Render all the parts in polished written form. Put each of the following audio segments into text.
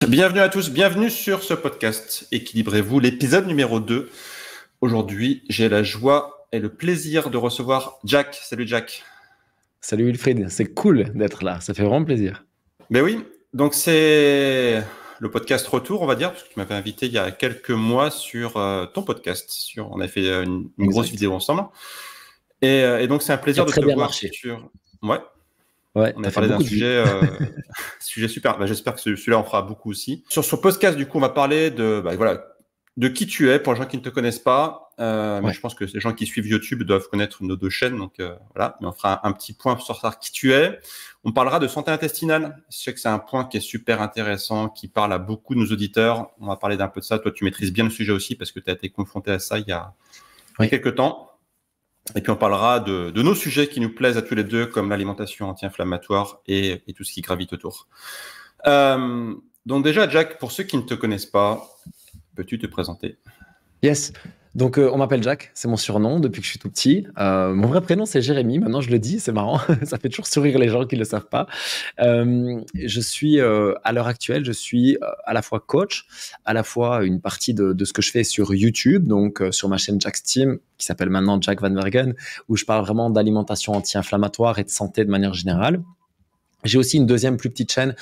Bienvenue à tous, bienvenue sur ce podcast Équilibrez-vous, l'épisode numéro 2. Aujourd'hui, j'ai la joie et le plaisir de recevoir Jack. Salut Jack. Salut Wilfried, c'est cool d'être là, ça fait vraiment plaisir. Ben oui, donc c'est le podcast retour, on va dire, parce que tu m'avais invité il y a quelques mois sur ton podcast. On a fait une grosse vidéo ensemble. Et donc, c'est un plaisir de te voir marché. sur... Ouais. Ouais, on a parlé d'un sujet, sujet super. J'espère que celui-là en fera beaucoup aussi. Sur ce podcast, du coup, on va parler de qui tu es pour les gens qui ne te connaissent pas. Mais je pense que les gens qui suivent YouTube doivent connaître nos deux chaînes. Donc voilà, mais on fera un petit point sur savoir qui tu es. On parlera de santé intestinale. Je sais que c'est un point qui est super intéressant, qui parle à beaucoup de nos auditeurs. On va parler d'un peu de ça. Toi, tu maîtrises bien le sujet aussi parce que tu as été confronté à ça il y a quelques temps. Et puis, on parlera de nos sujets qui nous plaisent à tous les deux, comme l'alimentation anti-inflammatoire et tout ce qui gravite autour. Donc déjà, Jack, pour ceux qui ne te connaissent pas, peux-tu te présenter? Yes. Donc, on m'appelle Jack, c'est mon surnom depuis que je suis tout petit. Mon vrai prénom, c'est Jérémy. Maintenant, je le dis, c'est marrant. Ça fait toujours sourire les gens qui ne le savent pas. Je suis, à l'heure actuelle, je suis à la fois coach, à la fois une partie de ce que je fais sur YouTube, donc sur ma chaîne Jack's Team, qui s'appelle maintenant Jack Van Vergen, où je parle vraiment d'alimentation anti-inflammatoire et de santé de manière générale. J'ai aussi une deuxième plus petite chaîne,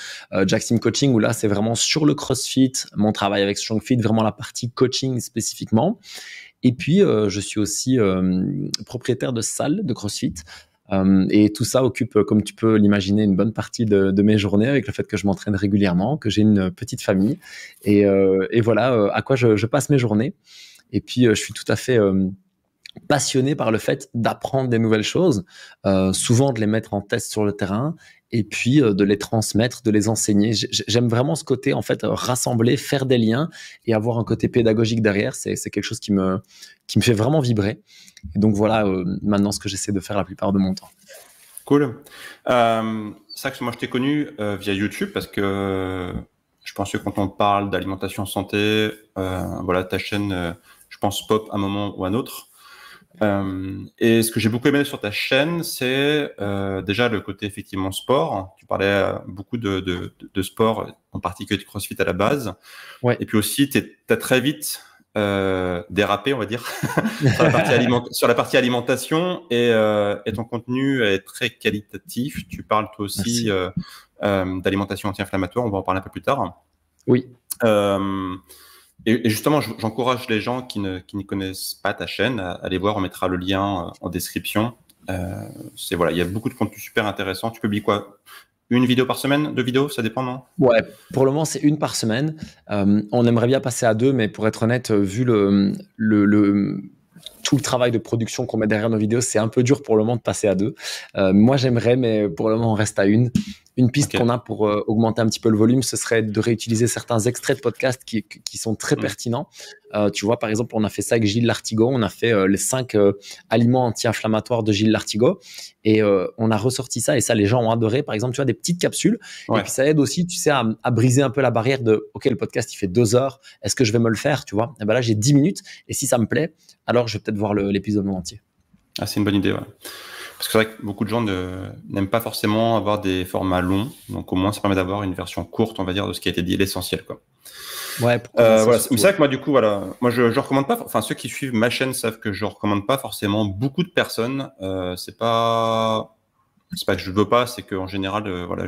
Jack's Team Coaching, où là, c'est vraiment sur le CrossFit, mon travail avec StrongFit, vraiment la partie coaching spécifiquement. Et puis, je suis aussi propriétaire de salle de CrossFit. Et tout ça occupe, comme tu peux l'imaginer, une bonne partie de mes journées avec le fait que je m'entraîne régulièrement, que j'ai une petite famille. Et voilà à quoi je passe mes journées. Et puis, je suis tout à fait passionné par le fait d'apprendre des nouvelles choses, souvent de les mettre en test sur le terrain et puis de les transmettre, de les enseigner. J'aime vraiment ce côté, en fait, rassembler, faire des liens et avoir un côté pédagogique derrière. C'est quelque chose qui me fait vraiment vibrer. Et donc voilà, maintenant ce que j'essaie de faire la plupart de mon temps. Cool. C'est vrai que moi je t'ai connu via YouTube parce que je pense que quand on parle d'alimentation santé, voilà, ta chaîne, je pense, pop à un moment ou à un autre. Et ce que j'ai beaucoup aimé sur ta chaîne, c'est déjà le côté effectivement sport. Tu parlais beaucoup de sport, en particulier de CrossFit à la base. Ouais. Et puis aussi, t'as très vite dérapé, on va dire, sur la partie alimentation. Et ton contenu est très qualitatif. Tu parles toi aussi d'alimentation anti-inflammatoire. On va en parler un peu plus tard. Oui. Et justement, j'encourage les gens qui ne connaissent pas ta chaîne à aller voir. On mettra le lien en description. Voilà, il y a beaucoup de contenu super intéressant. Tu publies quoi? Une vidéo par semaine? 2 vidéos? Ça dépend, non? Ouais, pour le moment, c'est une par semaine. On aimerait bien passer à 2, mais pour être honnête, vu tout le travail de production qu'on met derrière nos vidéos, c'est un peu dur pour le moment de passer à 2. Moi, j'aimerais, mais pour le moment, on reste à 1. Une piste qu'on a pour augmenter un petit peu le volume, ce serait de réutiliser certains extraits de podcasts qui sont très pertinents. Tu vois, par exemple, on a fait ça avec Gilles Lartigot. On a fait les 5 aliments anti-inflammatoires de Gilles Lartigot. Et on a ressorti ça. Et ça, les gens ont adoré. Par exemple, tu vois, des petites capsules. Ouais. Et puis, ça aide aussi, tu sais, à briser un peu la barrière de « OK, le podcast, il fait 2 heures. Est-ce que je vais me le faire ?» Tu vois. Et ben là, j'ai 10 minutes. Et si ça me plaît, alors je vais peut-être voir l'épisode en entier. Ah, c'est une bonne idée, ouais. Parce que c'est vrai que beaucoup de gens n'aiment pas forcément avoir des formats longs. Donc, au moins, ça permet d'avoir une version courte, on va dire, de ce qui a été dit, l'essentiel, quoi. Ouais. Voilà. Mais c'est vrai que moi, du coup, voilà, moi, je recommande pas. Enfin, ceux qui suivent ma chaîne savent que je recommande pas forcément beaucoup de personnes. C'est pas que je veux pas, c'est qu'en général, voilà,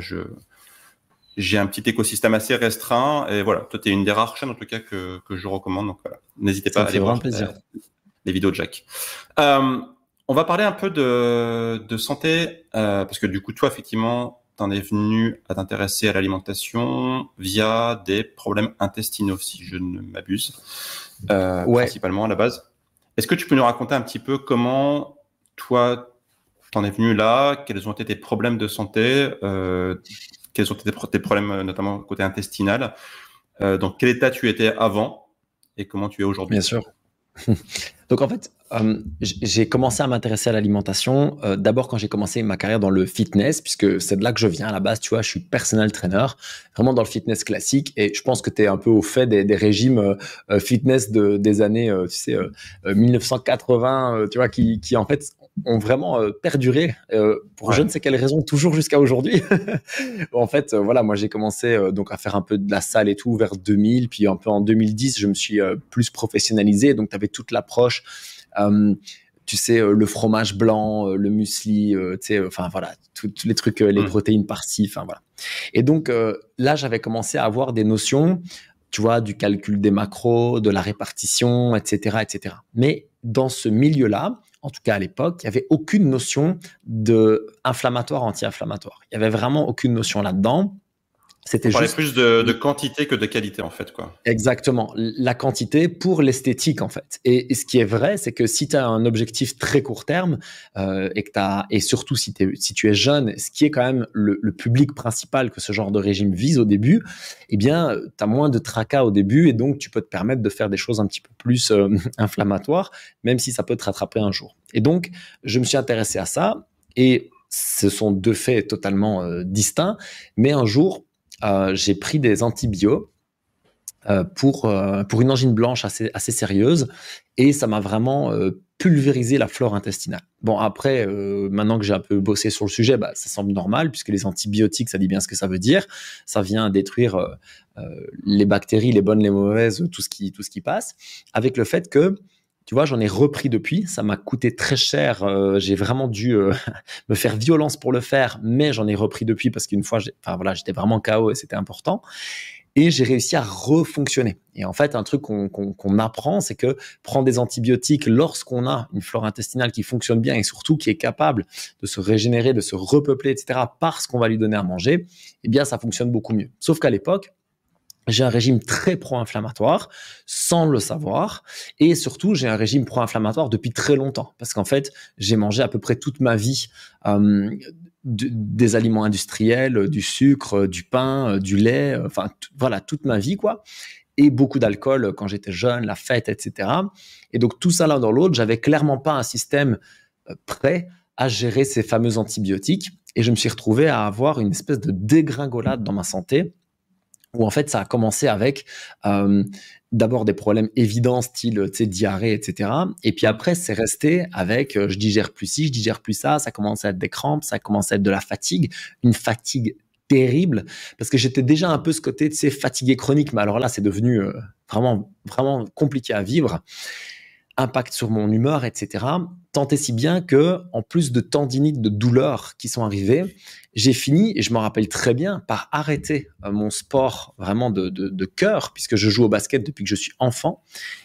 j'ai un petit écosystème assez restreint. Et voilà, toi, tu es une des rares chaînes, en tout cas, que je recommande. Donc, voilà, n'hésitez pas à aller voir les vidéos de Jack. On va parler un peu de santé, parce que du coup, toi, effectivement, t'en es venu à t'intéresser à l'alimentation via des problèmes intestinaux, si je ne m'abuse, principalement à la base. Est-ce que tu peux nous raconter un petit peu comment toi, t'en es venu là, quels ont été tes problèmes de santé, quels ont été tes problèmes, notamment côté intestinal, dans quel état tu étais avant et comment tu es aujourd'hui? Bien sûr. Donc en fait, j'ai commencé à m'intéresser à l'alimentation d'abord quand j'ai commencé ma carrière dans le fitness, puisque c'est de là que je viens à la base, tu vois, je suis personal trainer, vraiment dans le fitness classique, et je pense que tu es un peu au fait des régimes fitness des années, 1980, tu vois, qui en fait ont vraiment perduré pour je Ouais. ne sais quelle raison, toujours jusqu'à aujourd'hui. En fait, voilà, moi j'ai commencé donc à faire un peu de la salle et tout vers 2000, puis un peu en 2010, je me suis plus professionnalisé. Donc, tu avais toute l'approche, tu sais, le fromage blanc, le muesli, tu sais, enfin voilà, tous les trucs, les Mm. protéines par-ci, enfin voilà. Et donc là, j'avais commencé à avoir des notions, tu vois, du calcul des macros, de la répartition, etc., etc. Mais dans ce milieu-là, en tout cas à l'époque, il n'y avait aucune notion de inflammatoire, anti-inflammatoire. Il n'y avait vraiment aucune notion là-dedans. On C'était parlait juste plus de quantité que de qualité, en fait, quoi. exactement la quantité pour l'esthétique, en fait. Et ce qui est vrai, c'est que si tu as un objectif très court terme et que et surtout si tu es jeune, ce qui est quand même le public principal que ce genre de régime vise au début, eh bien, tu as moins de tracas au début et donc tu peux te permettre de faire des choses un petit peu plus inflammatoires, même si ça peut te rattraper un jour. Et donc, je me suis intéressé à ça et ce sont deux faits totalement distincts, mais un jour, j'ai pris des antibiotiques pour une angine blanche assez sérieuse et ça m'a vraiment pulvérisé la flore intestinale. Bon, après, maintenant que j'ai un peu bossé sur le sujet, bah, ça semble normal puisque les antibiotiques, ça dit bien ce que ça veut dire. Ça vient détruire les bactéries, les bonnes, les mauvaises, tout ce qui passe. Avec le fait que, tu vois, j'en ai repris depuis. Ça m'a coûté très cher. J'ai vraiment dû me faire violence pour le faire, mais j'en ai repris depuis parce qu'une fois, enfin, voilà, j'étais vraiment KO et c'était important. Et j'ai réussi à refonctionner. Et en fait, un truc qu'on apprend, c'est que prendre des antibiotiques lorsqu'on a une flore intestinale qui fonctionne bien et surtout qui est capable de se régénérer, de se repeupler, etc., parce qu'on va lui donner à manger, eh bien, ça fonctionne beaucoup mieux. Sauf qu'à l'époque, j'ai un régime très pro-inflammatoire, sans le savoir, et surtout, j'ai un régime pro-inflammatoire depuis très longtemps, parce qu'en fait, j'ai mangé à peu près toute ma vie des aliments industriels, du sucre, du pain, du lait, enfin, voilà, toute ma vie, quoi, et beaucoup d'alcool quand j'étais jeune, la fête, etc. Et donc, tout ça l'un dans l'autre, j'avais clairement pas un système prêt à gérer ces fameux antibiotiques, et je me suis retrouvé à avoir une espèce de dégringolade dans ma santé, où en fait ça a commencé avec d'abord des problèmes évidents style diarrhée, etc. Et puis après c'est resté avec je digère plus ci, je digère plus ça, ça commence à être des crampes, ça commence à être de la fatigue, une fatigue terrible parce que j'étais déjà un peu ce côté fatigué chronique, mais alors là c'est devenu vraiment vraiment compliqué à vivre, impact sur mon humeur, etc. Tant et si bien que, en plus de tendinites, de douleurs qui sont arrivées, j'ai fini, et je me rappelle très bien, par arrêter mon sport vraiment de cœur, puisque je joue au basket depuis que je suis enfant.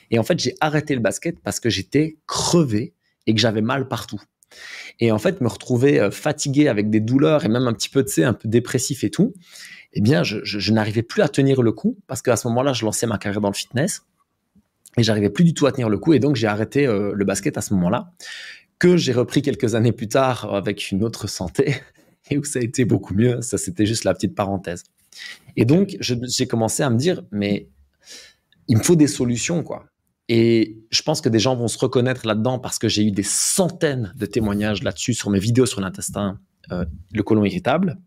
Et en fait, j'ai arrêté le basket parce que j'étais crevé et que j'avais mal partout. Et en fait, me retrouver fatigué avec des douleurs et même un petit peu, un peu dépressif et tout, eh bien, je n'arrivais plus à tenir le coup parce qu'à ce moment-là, je lançais ma carrière dans le fitness. Et j'arrivais plus du tout à tenir le coup. Et donc, j'ai arrêté le basket à ce moment-là, que j'ai repris quelques années plus tard avec une autre santé et où ça a été beaucoup mieux. Ça, c'était juste la petite parenthèse. Et donc, j'ai commencé à me dire, mais il me faut des solutions, quoi. Et je pense que des gens vont se reconnaître là-dedans parce que j'ai eu des centaines de témoignages là-dessus sur mes vidéos sur l'intestin, le côlon irritable,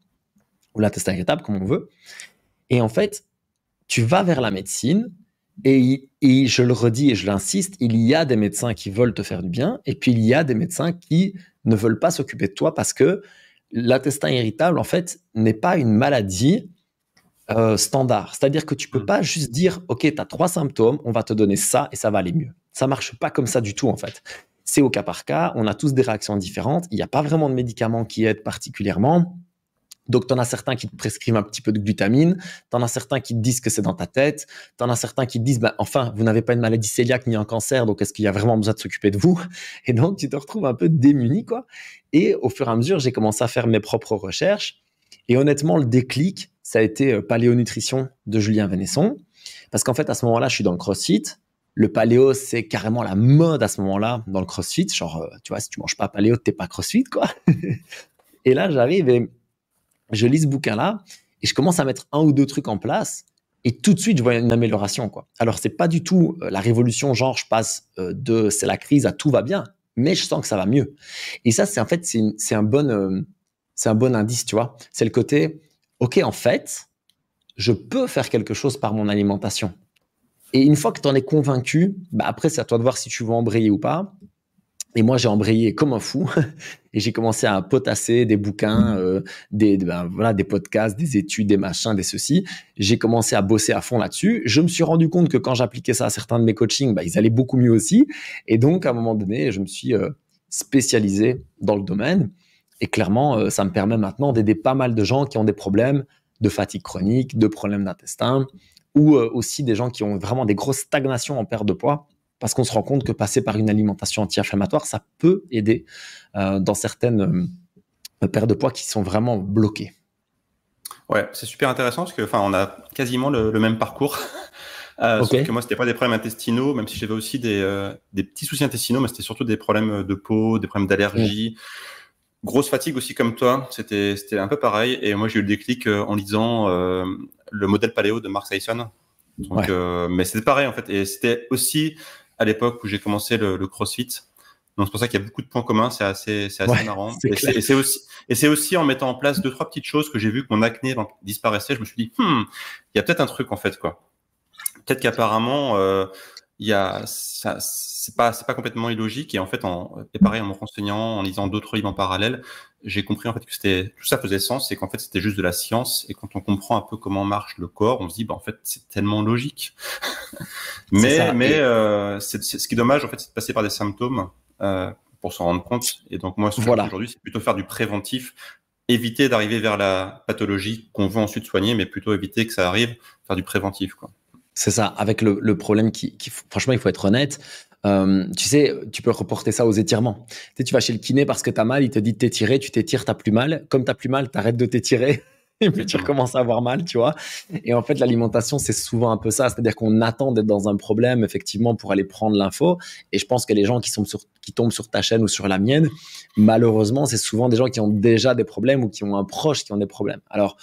ou l'intestin irritable, comme on veut. Et en fait, tu vas vers la médecine, et je le redis et je l'insiste, il y a des médecins qui veulent te faire du bien, et puis il y a des médecins qui ne veulent pas s'occuper de toi parce que l'intestin irritable, en fait, n'est pas une maladie standard. C'est-à-dire que tu peux pas juste dire, OK, tu as 3 symptômes, on va te donner ça et ça va aller mieux. Ça marche pas comme ça du tout, en fait. C'est au cas par cas, on a tous des réactions différentes, il n'y a pas vraiment de médicaments qui aident particulièrement. Donc, tu en as certains qui te prescrivent un petit peu de glutamine, tu en as certains qui te disent que c'est dans ta tête, tu en as certains qui te disent, enfin, vous n'avez pas une maladie cœliaque ni un cancer, donc est-ce qu'il y a vraiment besoin de s'occuper de vous? Et donc, tu te retrouves un peu démuni, quoi. Et au fur et à mesure, j'ai commencé à faire mes propres recherches. Et honnêtement, le déclic, ça a été Paléonutrition de Julien Vénesson. Parce qu'en fait, à ce moment-là, je suis dans le CrossFit. Le paléo, c'est carrément la mode à ce moment-là dans le CrossFit. Genre, tu vois, si tu manges pas paléo, t'es pas CrossFit, quoi. Et là, j'arrive et je lis ce bouquin-là et je commence à mettre un ou deux trucs en place et tout de suite, je vois une amélioration, quoi. Alors, c'est pas du tout la révolution, genre je passe de c'est la crise à tout va bien, mais je sens que ça va mieux. Et ça, c'est en fait, c'est un bon indice, tu vois. C'est le côté, OK, en fait, je peux faire quelque chose par mon alimentation. Et une fois que tu en es convaincu, bah après, c'est à toi de voir si tu veux embrayer ou pas. Et moi, j'ai embrayé comme un fou et j'ai commencé à potasser des bouquins, des podcasts, des études, des machins, des ceci. J'ai commencé à bosser à fond là-dessus. Je me suis rendu compte que quand j'appliquais ça à certains de mes coachings, ils allaient beaucoup mieux aussi. Et donc, à un moment donné, je me suis spécialisé dans le domaine. Et clairement, ça me permet maintenant d'aider pas mal de gens qui ont des problèmes de fatigue chronique, de problèmes d'intestin, ou aussi des gens qui ont vraiment des grosses stagnations en perte de poids. Parce qu'on se rend compte que passer par une alimentation anti-inflammatoire, ça peut aider dans certaines pertes de poids qui sont vraiment bloquées. Ouais, c'est super intéressant parce que, on a quasiment le même parcours. Okay. Sauf que moi, c'était pas des problèmes intestinaux, même si j'avais aussi des petits soucis intestinaux, mais c'était surtout des problèmes de peau, des problèmes d'allergie. Grosse fatigue aussi comme toi, c'était un peu pareil. Et moi, j'ai eu le déclic en lisant le modèle paléo de Mark Sisson. Donc, mais c'était pareil en fait. Et c'était aussi à l'époque où j'ai commencé le CrossFit. Donc c'est pour ça qu'il y a beaucoup de points communs, c'est assez marrant. Et c'est aussi en mettant en place 2-3 petites choses que j'ai vu que mon acné disparaissait, je me suis dit il y a peut-être un truc en fait quoi. Peut-être qu'apparemment il y a ça, c'est pas complètement illogique et en fait et pareil en me renseignant, en lisant d'autres livres en parallèle, j'ai compris en fait que tout ça faisait sens et qu'en fait c'était juste de la science et quand on comprend un peu comment marche le corps, on se dit en fait c'est tellement logique. mais ce qui est dommage en fait c'est de passer par des symptômes pour s'en rendre compte et donc moi ce que je fais aujourd'hui c'est plutôt faire du préventif, éviter d'arriver vers la pathologie qu'on veut ensuite soigner mais plutôt éviter que ça arrive, faire du préventif quoi. C'est ça, avec le problème franchement, il faut être honnête. Tu sais, tu peux reporter ça aux étirements. Tu sais, tu vas chez le kiné parce que tu as mal, il te dit de t'étirer, tu t'étires, tu n'as plus mal. Comme tu n'as plus mal, tu arrêtes de t'étirer et puis tu recommences à avoir mal, tu vois. Et en fait, l'alimentation, c'est souvent un peu ça. C'est-à-dire qu'on attend d'être dans un problème, effectivement, pour aller prendre l'info. Et je pense que les gens qui tombent sur ta chaîne ou sur la mienne, malheureusement, c'est souvent des gens qui ont déjà des problèmes ou qui ont un proche qui ont des problèmes. Alors,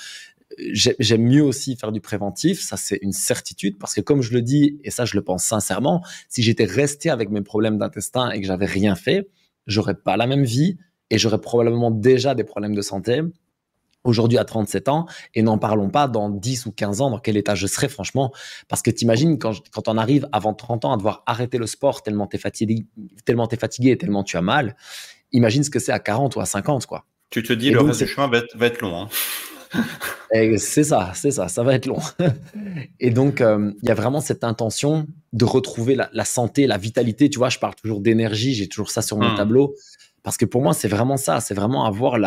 j'aime mieux aussi faire du préventif, ça c'est une certitude, parce que comme je le dis, et ça je le pense sincèrement, si j'étais resté avec mes problèmes d'intestin et que j'avais rien fait, j'aurais pas la même vie et j'aurais probablement déjà des problèmes de santé aujourd'hui à 37 ans, et n'en parlons pas dans 10 ou 15 ans, dans quel état je serais franchement, parce que t'imagines quand on arrive avant 30 ans à devoir arrêter le sport tellement t'es fatigué et tellement tu as mal, imagine ce que c'est à 40 ou à 50 quoi. Tu te dis et le reste du chemin va être long. Hein. C'est ça va être long. Et donc, il y a vraiment cette intention de retrouver la santé, la vitalité. Tu vois, je parle toujours d'énergie, j'ai toujours ça sur mon tableau. Parce que pour moi, c'est vraiment ça. C'est vraiment avoir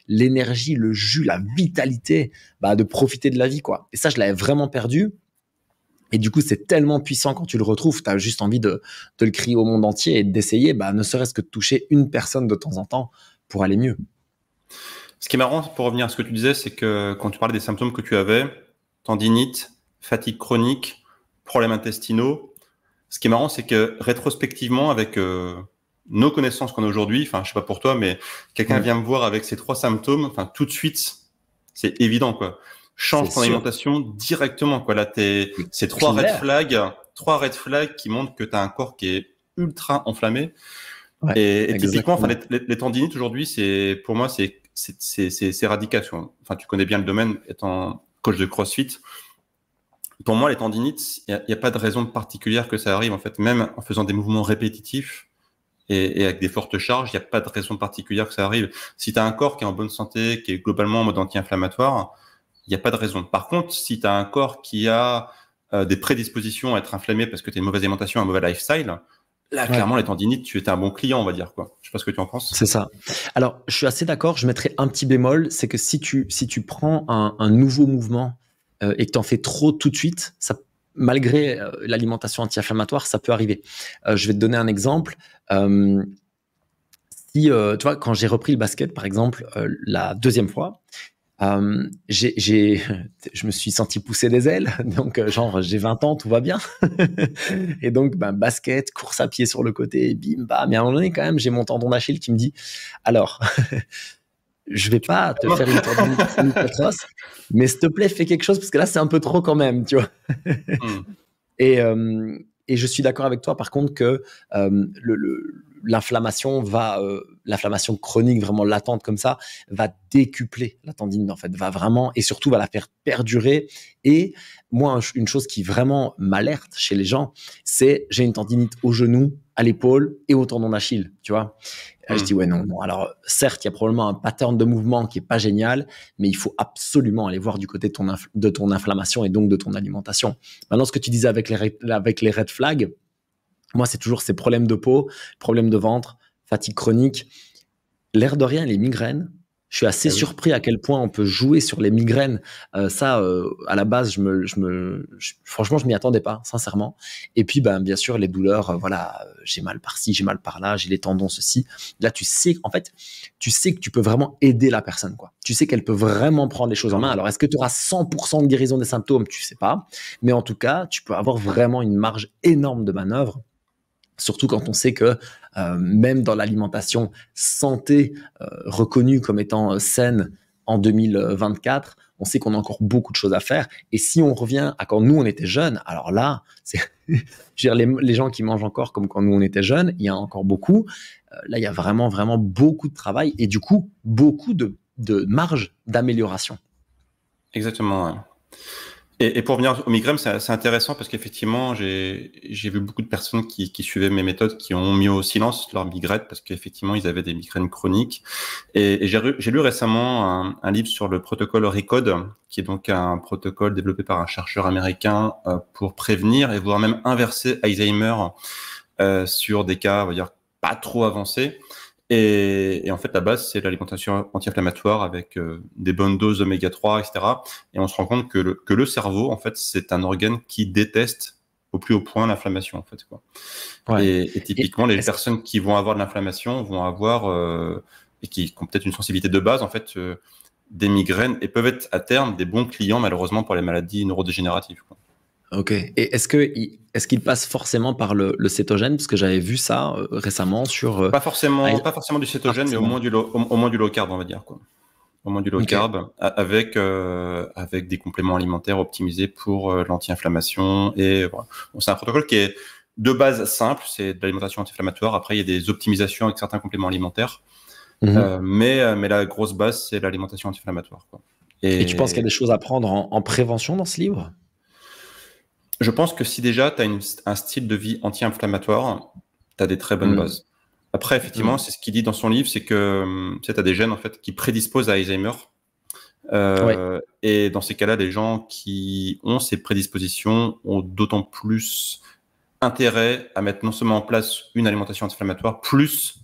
l'énergie, le jus, la vitalité de profiter de la vie, quoi. Et ça, je l'avais vraiment perdu. Et du coup, c'est tellement puissant quand tu le retrouves. Tu as juste envie de le crier au monde entier et d'essayer, ne serait-ce que de toucher une personne de temps en temps pour aller mieux. Ce qui est marrant, pour revenir à ce que tu disais, c'est que quand tu parlais des symptômes que tu avais, tendinite, fatigue chronique, problèmes intestinaux, ce qui est marrant, c'est que rétrospectivement, avec nos connaissances qu'on a aujourd'hui, je sais pas pour toi, mais quelqu'un vient me voir avec ces 3 symptômes, tout de suite, c'est évident, quoi. Change ton alimentation directement, quoi. Là, c'est 3 red flags qui montrent que tu as un corps qui est ultra enflammé. Ouais, et typiquement, les tendinites aujourd'hui, pour moi, c'est éradication. Tu connais bien le domaine, étant coach de CrossFit. Pour moi, les tendinites, il n'y a pas de raison particulière que ça arrive. En fait, même en faisant des mouvements répétitifs et avec des fortes charges, il n'y a pas de raison particulière que ça arrive. Si tu as un corps qui est en bonne santé, qui est globalement en mode anti-inflammatoire, il n'y a pas de raison. Par contre, si tu as un corps qui a des prédispositions à être inflammé parce que tu as une mauvaise alimentation, un mauvais lifestyle, là, clairement, les tendinites, tu étais un bon client, on va dire, quoi. Je sais pas ce que tu en penses. C'est ça. Alors, je suis assez d'accord. Je mettrais un petit bémol. C'est que si tu prends un nouveau mouvement et que tu en fais trop tout de suite, malgré l'alimentation anti-inflammatoire, ça peut arriver. Je vais te donner un exemple. Tu vois, quand j'ai repris le basket, par exemple, la 2e fois, je me suis senti pousser des ailes, donc j'ai 20 ans, tout va bien. Et donc basket, course à pied sur le côté, bim bam. Mais à un moment donné quand même, j'ai mon tendon d'Achille qui me dit alors je vais pas te faire une tendinite, mais s'il te plaît fais quelque chose parce que là c'est un peu trop quand même, tu vois. Et je suis d'accord avec toi par contre que l'inflammation l'inflammation chronique vraiment latente comme ça va décupler la tendinite en fait, va vraiment, et surtout va la faire perdurer. Et moi, une chose qui vraiment m'alerte chez les gens, c'est j'ai une tendinite au genou, à l'épaule et au tendon d'Achille, tu vois. Je dis, ouais, non, non. Alors, certes, il y a probablement un pattern de mouvement qui est pas génial, mais il faut absolument aller voir du côté de ton inflammation et donc de ton alimentation. Maintenant, ce que tu disais avec les red flags, moi, c'est toujours ces problèmes de peau, problèmes de ventre, fatigue chronique. L'air de rien, les migraines, je suis assez surpris à quel point on peut jouer sur les migraines. À la base, franchement, je m'y attendais pas, sincèrement. Et puis, ben, bien sûr, les douleurs, voilà, j'ai mal par-ci, j'ai mal par-là, j'ai les tendons, ceci. Là, tu sais que tu peux vraiment aider la personne, quoi. Tu sais qu'elle peut vraiment prendre les choses en main. Alors, est-ce que tu auras 100% de guérison des symptômes? Tu sais pas. Mais en tout cas, tu peux avoir vraiment une marge énorme de manœuvre. Surtout quand on sait que même dans l'alimentation santé reconnue comme étant saine en 2024, on sait qu'on a encore beaucoup de choses à faire. Et si on revient à quand nous, on était jeunes, alors là, c'est je veux dire, les gens qui mangent encore comme quand nous, on était jeunes, il y a encore beaucoup. Là, il y a vraiment, vraiment beaucoup de travail et du coup, beaucoup de marge d'amélioration. Exactement, ouais. Et pour revenir aux migraines, c'est intéressant parce qu'effectivement, j'ai vu beaucoup de personnes qui suivaient mes méthodes, qui ont mis au silence leur migraine parce qu'effectivement, ils avaient des migraines chroniques. Et j'ai lu récemment un livre sur le protocole RECODE, qui est donc un protocole développé par un chercheur américain pour prévenir et voire même inverser Alzheimer sur des cas, on va dire, pas trop avancés. Et en fait, la base, c'est l'alimentation anti-inflammatoire avec des bonnes doses d'oméga 3, etc. Et on se rend compte que le cerveau, en fait, c'est un organe qui déteste au plus haut point l'inflammation, en fait, quoi. Ouais. Et typiquement, les personnes qui vont avoir de l'inflammation vont avoir, et qui ont peut-être une sensibilité de base, en fait, des migraines et peuvent être à terme des bons clients, malheureusement, pour les maladies neurodégénératives, quoi. Ok. Et est-ce qu'il passe forcément par le cétogène? Parce que j'avais vu ça récemment sur. Pas forcément du cétogène, mais au moins du low carb, on va dire, quoi. Au moins du low carb, avec des compléments alimentaires optimisés pour l'anti-inflammation. Et voilà. Bon, c'est un protocole qui est de base simple, c'est de l'alimentation anti-inflammatoire. Après, il y a des optimisations avec certains compléments alimentaires. Mais la grosse base, c'est l'alimentation anti-inflammatoire, quoi. Et tu penses qu'il y a des choses à prendre en prévention dans ce livre? Je pense que si déjà tu as un style de vie anti-inflammatoire, tu as des très bonnes bases. Après, effectivement, c'est ce qu'il dit dans son livre, c'est que tu as des gènes en fait, qui prédisposent à Alzheimer. Et dans ces cas-là, les gens qui ont ces prédispositions ont d'autant plus intérêt à mettre non seulement en place une alimentation anti-inflammatoire, plus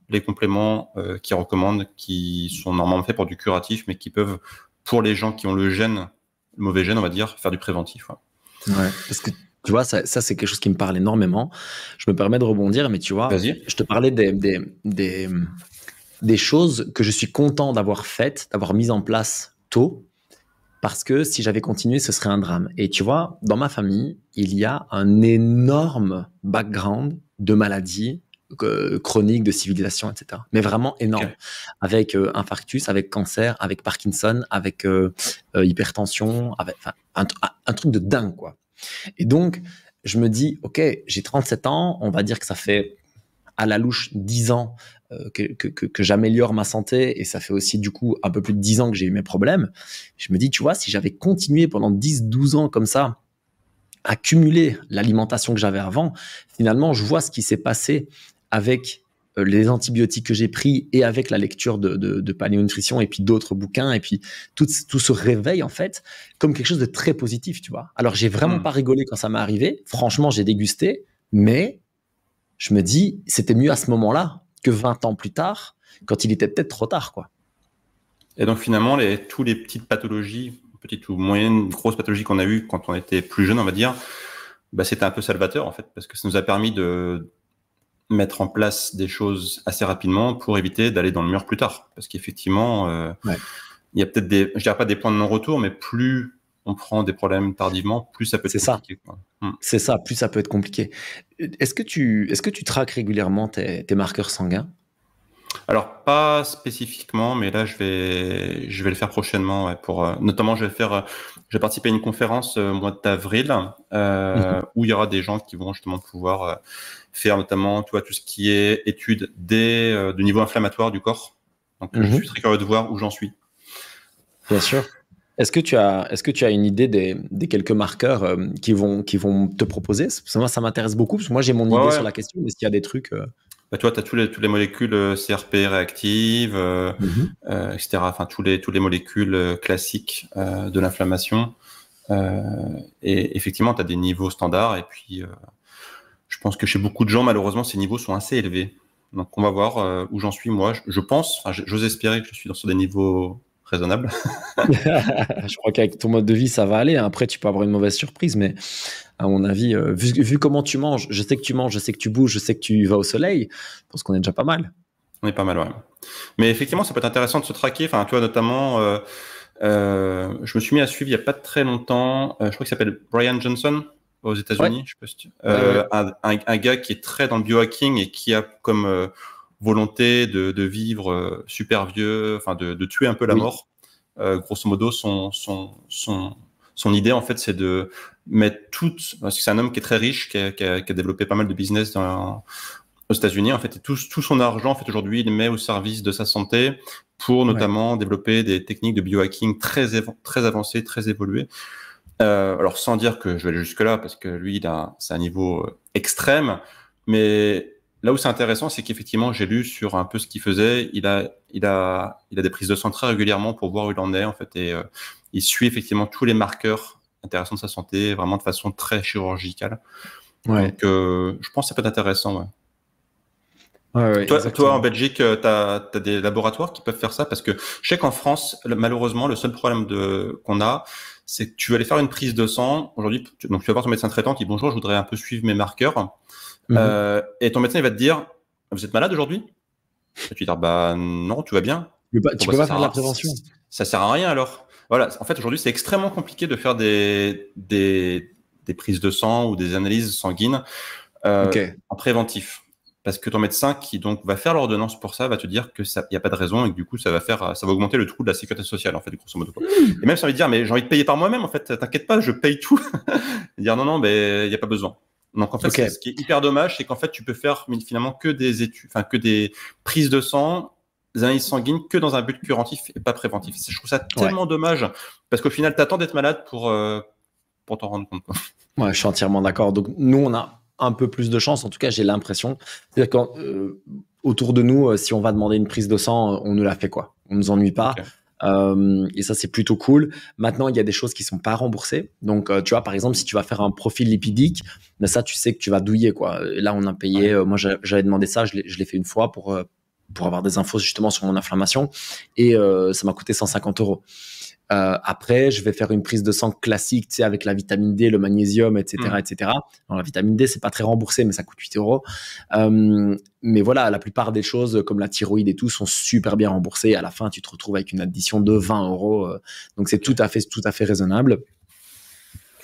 les compléments qu'ils recommandent, qui sont normalement faits pour du curatif, mais qui peuvent, pour les gens qui ont le mauvais gène, on va dire, faire du préventif. Ouais, parce que tu vois, ça c'est quelque chose qui me parle énormément. Je me permets de rebondir, mais tu vois, je te parlais des choses que je suis content d'avoir faites, d'avoir mises en place tôt, parce que si j'avais continué, ce serait un drame. Et tu vois, dans ma famille, il y a un énorme background de maladies chroniques, de civilisation, etc. Mais vraiment énorme. Avec infarctus, avec cancer, avec Parkinson, avec hypertension, avec un truc de dingue, quoi. Et donc, je me dis, ok, j'ai 37 ans, on va dire que ça fait à la louche 10 ans que j'améliore ma santé, et ça fait aussi du coup un peu plus de 10 ans que j'ai eu mes problèmes. Je me dis, tu vois, si j'avais continué pendant 10-12 ans comme ça, à cumuler l'alimentation que j'avais avant, finalement, je vois ce qui s'est passé avec les antibiotiques que j'ai pris et avec la lecture de paléonutrition et puis d'autres bouquins, et puis tout se réveille en fait comme quelque chose de très positif, tu vois. Alors, j'ai vraiment pas rigolé quand ça m'est arrivé. Franchement, j'ai dégusté, mais je me dis, c'était mieux à ce moment-là que 20 ans plus tard, quand il était peut-être trop tard, quoi. Et donc, finalement, tous les petites pathologies, petites ou moyennes, grosses pathologies qu'on a eues quand on était plus jeune, on va dire, bah, c'était un peu salvateur, en fait, parce que ça nous a permis de mettre en place des choses assez rapidement pour éviter d'aller dans le mur plus tard. Parce qu'effectivement, il y a peut-être je dirais pas des points de non-retour, mais plus on prend des problèmes tardivement, plus ça peut être compliqué. C'est ça, plus ça peut être compliqué. Est-ce que tu traques régulièrement tes marqueurs sanguins? Alors, pas spécifiquement, mais là, je vais le faire prochainement. Notamment, je vais participer à une conférence au mois d'avril où il y aura des gens qui vont justement pouvoir faire notamment tout ce qui est étude du niveau inflammatoire du corps. Donc, je suis très curieux de voir où j'en suis. Bien sûr. Est-ce que tu as une idée des quelques marqueurs qui vont te proposer? Parce que moi, ça m'intéresse beaucoup, parce que moi, j'ai mon Ouais, idée ouais. sur la question, mais est-ce qu'il y a des trucs Bah, tu vois, tu as tous les molécules CRP réactives, Mhm. etc. Enfin, tous les molécules classiques de l'inflammation. Euh, et effectivement, tu as des niveaux standards. Et puis, je pense que chez beaucoup de gens, malheureusement, ces niveaux sont assez élevés. Donc, on va voir où j'en suis moi. Je pense, enfin, j'ose espérer que je suis sur des niveaux raisonnables. Je crois qu'avec ton mode de vie, ça va aller. Après, tu peux avoir une mauvaise surprise, mais à mon avis, vu comment tu manges, je sais que tu manges, je sais que tu bouges, je sais que tu vas au soleil, je pense qu'on est déjà pas mal. On est pas mal, ouais. Mais effectivement, ça peut être intéressant de se traquer. Enfin, tu vois, notamment, je me suis mis à suivre il y a pas très longtemps. Je crois qu'il s'appelle Brian Johnson aux Ouais, États-Unis. Je sais pas si ouais, ouais. un gars qui est très dans le biohacking et qui a comme volonté de vivre super vieux, enfin de tuer un peu la Oui, mort. Grosso modo, son idée en fait, c'est de mettre parce que c'est un homme qui est très riche, qui a développé pas mal de business aux États-Unis, en fait, et tout son argent, en fait, aujourd'hui, il met au service de sa santé pour ouais. notamment développer des techniques de biohacking très avancées, très évoluées. Alors, sans dire que je vais aller jusque-là, parce que lui, c'est un niveau extrême, mais là où c'est intéressant, c'est qu'effectivement, j'ai lu sur un peu ce qu'il faisait. Il a des prises de sang très régulièrement pour voir où il en est, en fait, et il suit effectivement tous les marqueurs intéressants de sa santé, vraiment de façon très chirurgicale. Ouais, Donc, je pense que ça peut être intéressant, ouais. ouais, ouais, Toi, en exactement. Belgique, tu as des laboratoires qui peuvent faire ça parce que je sais qu'en France, malheureusement, le seul problème qu'on a, c'est que tu vas aller faire une prise de sang. Aujourd'hui, donc tu vas voir ton médecin traitant qui dit bonjour, je voudrais un peu suivre mes marqueurs. Mhm. Et ton médecin, il va te dire, vous êtes malade aujourd'hui? Et tu vas dire, bah non, tout va bien. Bon, Tu bah peux pas faire de la prévention. ça sert à rien alors. Voilà. En fait, aujourd'hui, c'est extrêmement compliqué de faire des prises de sang ou des analyses sanguines Ok, en préventif. Parce que ton médecin qui donc va faire l'ordonnance pour ça va te dire que ça, il y a pas de raison et que du coup ça va augmenter le trou de la sécurité sociale en fait, grosso modo. Et même ça envie de dire mais j'ai envie de payer par moi-même en fait, t'inquiète pas, je paye tout. Et dire non non mais il y a pas besoin. Donc en fait ok, ce qui est hyper dommage c'est qu'en fait tu peux faire finalement que des études, enfin que des prises de sang, des analyses sanguines que dans un but curatif et pas préventif. Je trouve ça ouais. tellement dommage parce qu'au final t'attends d'être malade pour t'en rendre compte quoi. Ouais, je suis entièrement d'accord. Donc, nous, on a un peu plus de chance. En tout cas, j'ai l'impression. C'est-à-dire autour de nous, si on va demander une prise de sang, on nous la fait quoi. On nous ennuie pas. Ok. Et ça, c'est plutôt cool. Maintenant, il y a des choses qui sont pas remboursées. Donc, tu vois, par exemple, si tu vas faire un profil lipidique, mais ça, tu sais que tu vas douiller, quoi. Et là, on a payé. Ouais. Moi, j'avais demandé ça. Je l'ai fait une fois pour avoir des infos justement sur mon inflammation. Et ça m'a coûté 150 euros. Après, je vais faire une prise de sang classique, tu sais, avec la vitamine D, le magnésium, etc., Hmm. etc. Alors, la vitamine D, c'est pas très remboursé, mais ça coûte 8 euros. Mais voilà, la plupart des choses, comme la thyroïde et tout, sont super bien remboursées. À la fin, tu te retrouves avec une addition de 20 euros. Donc, c'est Ok. tout à fait raisonnable.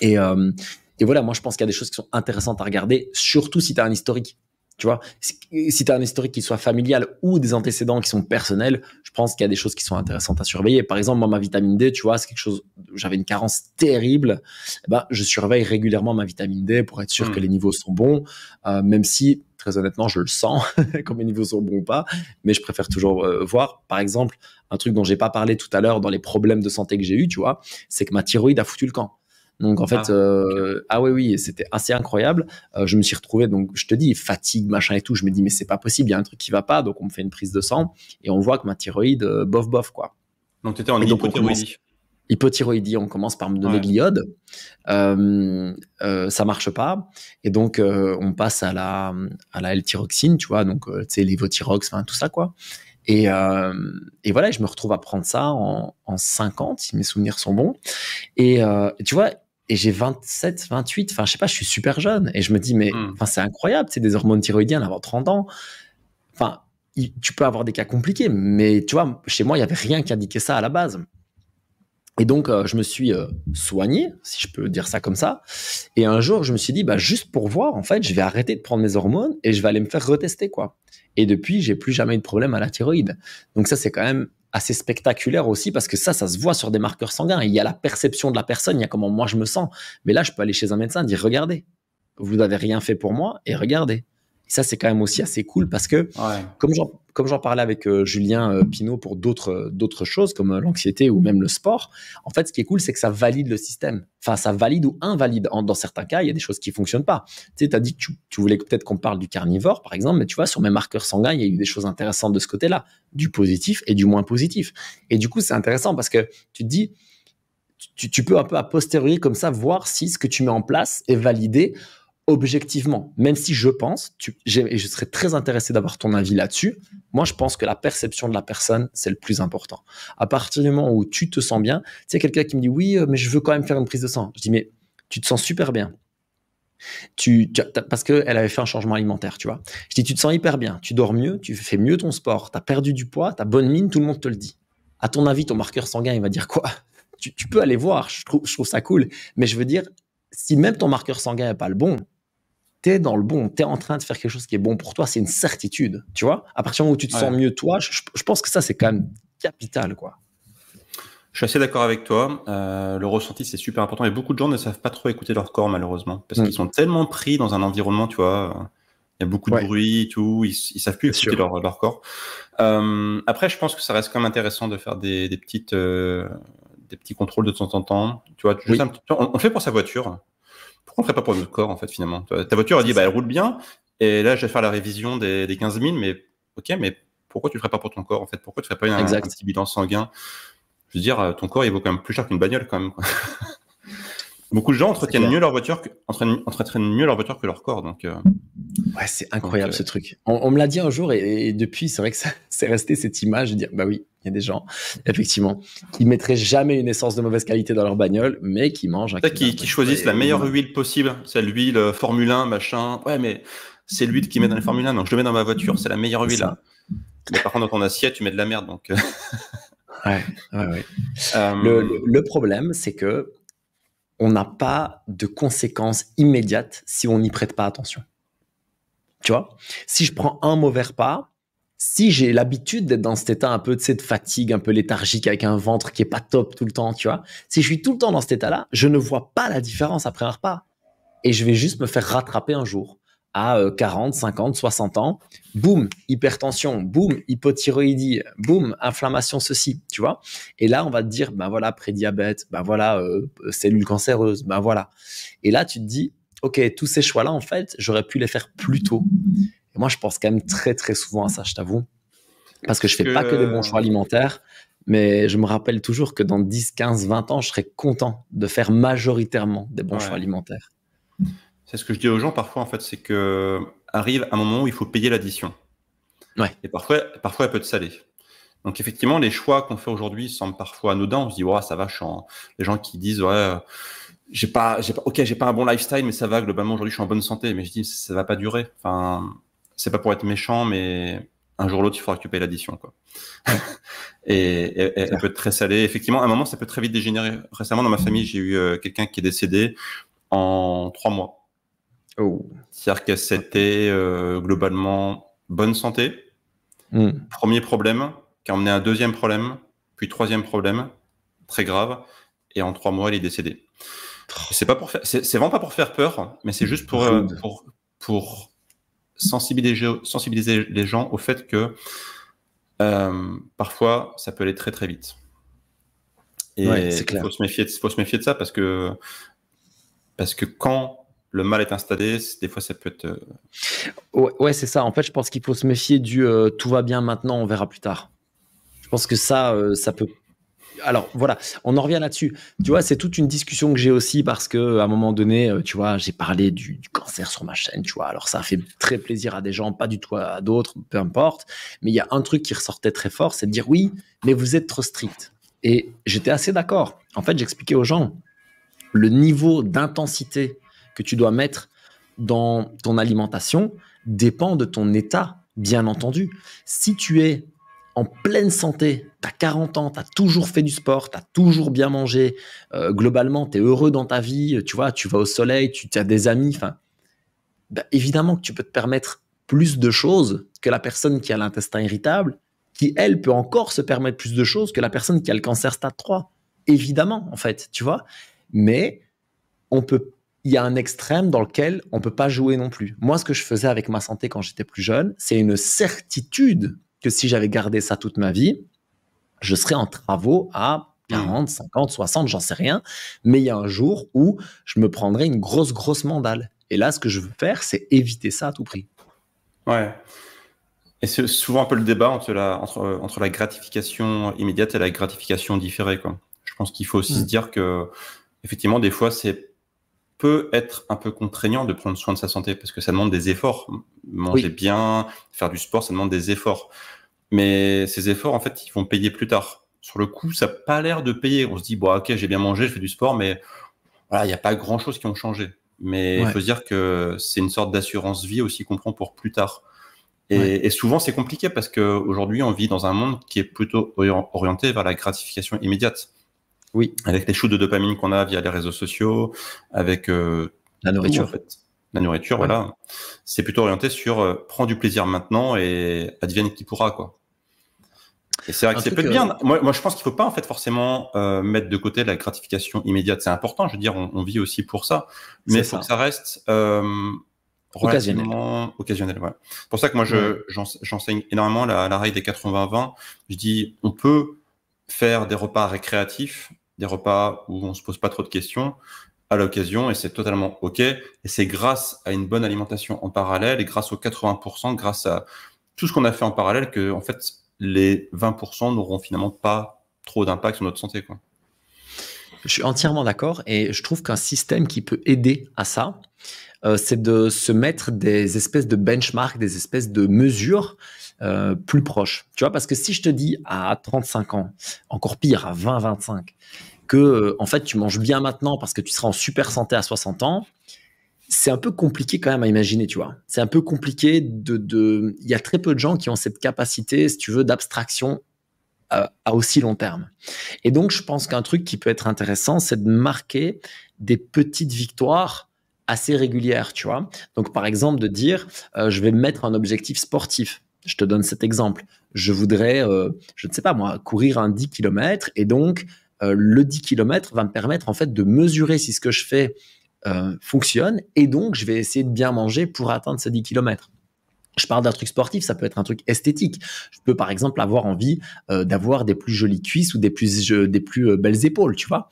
Et, euh, et voilà, moi, je pense qu'il y a des choses qui sont intéressantes à regarder, surtout si tu as un historique. Tu vois, si tu as un historique qui soit familial ou des antécédents qui sont personnels, je pense qu'il y a des choses qui sont intéressantes à surveiller. Par exemple, moi, ma vitamine D, tu vois, c'est quelque chose, j'avais une carence terrible. Eh ben, je surveille régulièrement ma vitamine D pour être sûr que Hmm. les niveaux sont bons, même si, très honnêtement, je le sens, quand mes niveaux sont bons ou pas. Mais je préfère toujours voir. Par exemple, un truc dont j'ai pas parlé tout à l'heure dans les problèmes de santé que j'ai eu, tu vois, c'est que ma thyroïde a foutu le camp. Donc en fait, Ah, ok. ah oui, oui, c'était assez incroyable. Je me suis retrouvé, donc je te dis, fatigue, machin et tout. Je me dis, mais c'est pas possible, il y a un truc qui va pas. Donc on me fait une prise de sang et on voit que ma thyroïde, bof, bof, quoi. Donc, tu étais en Et donc on commence, hypothyroïdie. hypothyroïdie, on commence par me donner Ouais. de l'iode. Ça marche pas. Et donc on passe à la L-thyroxine, tu vois, donc tu sais, l'évothyrox, enfin tout ça, quoi. Et voilà, je me retrouve à prendre ça en 50, si mes souvenirs sont bons. Tu vois, et j'ai 27, 28, enfin, je sais pas, je suis super jeune. Et je me dis, mais Hmm. enfin, c'est incroyable, c'est des hormones thyroïdiennes avant 30 ans. Enfin, tu peux avoir des cas compliqués, mais tu vois, chez moi, il y avait rien qui indiquait ça à la base. Et donc, je me suis soigné, si je peux dire ça comme ça. Et un jour, je me suis dit, bah, juste pour voir, en fait, je vais arrêter de prendre mes hormones et je vais aller me faire retester, quoi. Et depuis, j'ai plus jamais eu de problème à la thyroïde. Donc ça, c'est quand même assez spectaculaire aussi parce que ça se voit sur des marqueurs sanguins. Il y a la perception de la personne, il y a comment moi je me sens. Mais là, je peux aller chez un médecin et dire, regardez, vous n'avez rien fait pour moi et regardez. Et ça, c'est quand même aussi assez cool parce que, Ouais. comme j'en parlais avec Julien Pinault pour d'autres choses comme l'anxiété ou même le sport, en fait, ce qui est cool, c'est que ça valide le système. Enfin, ça valide ou invalide. Dans certains cas, il y a des choses qui ne fonctionnent pas. Tu sais, tu as dit que tu voulais peut-être qu'on parle du carnivore, par exemple, mais tu vois, sur mes marqueurs sanguins, il y a eu des choses intéressantes de ce côté-là, du positif et du moins positif. Et du coup, c'est intéressant parce que tu te dis, tu peux un peu a posteriori comme ça voir si ce que tu mets en place est validé objectivement, même si je pense, et je serais très intéressé d'avoir ton avis là-dessus, moi je pense que la perception de la personne, c'est le plus important. À partir du moment où tu te sens bien, tu sais, quelqu'un qui me dit oui, mais je veux quand même faire une prise de sang. Je dis mais tu te sens super bien. Parce qu'elle avait fait un changement alimentaire, tu vois. Je dis tu te sens hyper bien, tu dors mieux, tu fais mieux ton sport, tu as perdu du poids, tu as bonne mine, tout le monde te le dit. À ton avis, ton marqueur sanguin, il va dire quoi? Tu peux aller voir, je trouve ça cool. Mais je veux dire, si même ton marqueur sanguin n'est pas le bon, t'es dans le bon, t'es en train de faire quelque chose qui est bon pour toi, c'est une certitude, tu vois. À partir du moment où tu te sens Ouais. mieux toi, je pense que ça, c'est quand même capital, quoi. Je suis assez d'accord avec toi. Le ressenti, c'est super important. Et beaucoup de gens ne savent pas trop écouter leur corps, malheureusement, parce qu'ils sont tellement pris dans un environnement, tu vois. Il y a beaucoup de Ouais, bruit et tout. Ils savent plus c'est écouter sûr. leur corps. Après, je pense que ça reste quand même intéressant de faire des petits contrôles de temps en temps. Tu vois, juste un Oui, petit, on le fait pour sa voiture. Pourquoi on ne ferait pas pour notre corps, en fait, finalement? Ta voiture, elle c'est dit, bah, ça. elle roule bien. Et là, je vais faire la révision des 15 000, mais ok, mais pourquoi tu le ferais pas pour ton corps, en fait? Pourquoi tu ferais pas un Exact. petit bilan sanguin? Je veux dire, ton corps, il vaut quand même plus cher qu'une bagnole, quand même, quoi. Beaucoup de gens C'est entretiennent clair. mieux leur voiture entretiennent mieux leur voiture que leur corps, Ouais, c'est donc, incroyable ce truc. On me l'a dit un jour et depuis, c'est vrai que ça, c'est resté cette image de dire, bah oui, il y a des gens, effectivement, qui mettraient jamais une essence de mauvaise qualité dans leur bagnole, mais qui mangent un c'est ça kebab. qui Ouais, choisissent la ouais, meilleure évidemment. huile possible. C'est l'huile Formule 1, machin. Ouais, mais c'est l'huile qui met dans les Formule 1, donc je le mets dans ma voiture, c'est la meilleure C'est huile. ça. Mais par contre, dans ton assiette, tu mets de la merde, donc. Ouais, ouais, ouais. Euh, Le problème, c'est que on n'a pas de conséquences immédiates si on n'y prête pas attention. Tu vois, si je prends un mauvais repas, si j'ai l'habitude d'être dans cet état un peu, tu sais, de fatigue, un peu léthargique, avec un ventre qui est pas top tout le temps, tu vois, si je suis tout le temps dans cet état-là, je ne vois pas la différence après un repas. Et je vais juste me faire rattraper un jour à 40, 50, 60 ans. Boum, hypertension, boum, hypothyroïdie, boum, inflammation, ceci, tu vois. Et là, on va te dire, ben voilà, prédiabète, ben voilà, cellules cancéreuses, ben voilà. Et là, tu te dis, OK, tous ces choix-là, en fait, j'aurais pu les faire plus tôt. Et moi, je pense quand même très, très souvent à ça, je t'avoue. Parce que je ce fais pas que des bons que choix alimentaires, mais je me rappelle toujours que dans 10, 15, 20 ans, je serais content de faire majoritairement des bons choix ouais, alimentaires. c'est ce que je dis aux gens parfois, en fait, c'est que arrive un moment où il faut payer l'addition. Ouais, Et parfois, elle peut te saler. Donc effectivement, les choix qu'on fait aujourd'hui semblent parfois anodins. On se dit, ouais, ça va, les gens qui disent, ouais, j'ai pas un bon lifestyle, mais ça va, globalement, aujourd'hui, je suis en bonne santé. Mais je dis, ça va pas durer. Enfin, c'est pas pour être méchant, mais un jour ou l'autre, il faudra que tu payes l'addition, quoi. ouais, Et elle peut clair. être très salée. Effectivement, à un moment, ça peut très vite dégénérer. Récemment, dans ma famille, j'ai eu quelqu'un qui est décédé en 3 mois. Oh, C'est-à-dire que ok. c'était globalement bonne santé. Hmm. Premier problème, qui a emmené un deuxième problème, puis troisième problème, très grave. Et en 3 mois, il est décédé. Et c'est pas pour faire, c'est vraiment pas pour faire peur, mais c'est juste Rude. pour sensibiliser les gens au fait que parfois ça peut aller très très vite. Ouais, Et c'est il clair. faut se méfier de ça parce que quand le mal est installé, des fois ça peut être Ouais, ouais, c'est ça. En fait, je pense qu'il faut se méfier du tout va bien maintenant, on verra plus tard. Je pense que ça peut. Alors voilà, on en revient là-dessus. Tu vois, c'est toute une discussion que j'ai aussi parce que à un moment donné, tu vois, j'ai parlé du cancer sur ma chaîne, tu vois. Alors ça a fait très plaisir à des gens, pas du tout à d'autres, peu importe. Mais il y a un truc qui ressortait très fort, c'est de dire oui, mais vous êtes trop strict. Et j'étais assez d'accord. En fait, j'expliquais aux gens le niveau d'intensité que tu dois mettre dans ton alimentation dépend de ton état, bien entendu. Si tu es en pleine santé, tu as 40 ans, tu as toujours fait du sport, tu as toujours bien mangé, globalement, tu es heureux dans ta vie, tu vois, tu vas au soleil, tu as des amis, enfin, bah, évidemment que tu peux te permettre plus de choses que la personne qui a l'intestin irritable, qui, elle, peut encore se permettre plus de choses que la personne qui a le cancer stade 3. Évidemment, en fait, tu vois. Mais on peut il y a un extrême dans lequel on peut pas jouer non plus. Moi, ce que je faisais avec ma santé quand j'étais plus jeune, c'est une certitude que si j'avais gardé ça toute ma vie, je serais en travaux à 40, 50, 60, j'en sais rien. Mais il y a un jour où je me prendrais une grosse mandale. Et là, ce que je veux faire, c'est éviter ça à tout prix. Ouais. Et c'est souvent un peu le débat entre la gratification immédiate et la gratification différée, quoi. Je pense qu'il faut aussi se dire que, effectivement, des fois, peut être un peu contraignant de prendre soin de sa santé parce que ça demande des efforts. Manger bien, faire du sport, ça demande des efforts. Mais ces efforts, en fait, ils vont payer plus tard. Sur le coup, ça n'a pas l'air de payer. On se dit, bon, ok, j'ai bien mangé, je fais du sport, mais voilà, il n'y a pas grand-chose qui ont changé. Mais il faut se dire que c'est une sorte d'assurance vie aussi qu'on prend pour plus tard. Et souvent, c'est compliqué parce qu'aujourd'hui, on vit dans un monde qui est plutôt orienté vers la gratification immédiate. Oui. Avec les shoots de dopamine qu'on a via les réseaux sociaux, avec la nourriture. Tout, en fait. La nourriture, voilà. C'est plutôt orienté sur prends du plaisir maintenant et advienne qui pourra, quoi. Et c'est vrai que c'est peut-être bien. Moi, je pense qu'il faut pas en fait forcément mettre de côté la gratification immédiate. C'est important, je veux dire, on vit aussi pour ça, mais il faut que ça reste relativement occasionnel. Ouais. C'est pour ça que moi, j'enseigne énormément la règle des 80-20. Je dis, on peut faire des repas récréatifs, des repas où on se pose pas trop de questions à l'occasion, et c'est totalement OK. Et c'est grâce à une bonne alimentation en parallèle et grâce aux 80%, grâce à tout ce qu'on a fait en parallèle, que en fait, les 20% n'auront finalement pas trop d'impact sur notre santé, quoi. Je suis entièrement d'accord et je trouve qu'un système qui peut aider à ça, c'est de se mettre des espèces de benchmarks, des espèces de mesures plus proches. Tu vois, parce que si je te dis à 35 ans, encore pire, à 20-25, que en fait tu manges bien maintenant parce que tu seras en super santé à 60 ans, c'est un peu compliqué quand même à imaginer, tu vois. C'est un peu compliqué il y a très peu de gens qui ont cette capacité, si tu veux, d'abstraction à aussi long terme. Et donc, je pense qu'un truc qui peut être intéressant, c'est de marquer des petites victoires assez régulières, tu vois. Donc, par exemple, de dire, je vais mettre un objectif sportif. Je te donne cet exemple. Je voudrais, je ne sais pas moi, courir un 10 km et donc, le 10 km va me permettre en fait de mesurer si ce que je fais fonctionne et donc, je vais essayer de bien manger pour atteindre ces 10 km. Je parle d'un truc sportif, ça peut être un truc esthétique. Je peux par exemple avoir envie d'avoir des plus jolies cuisses ou des plus belles épaules, tu vois.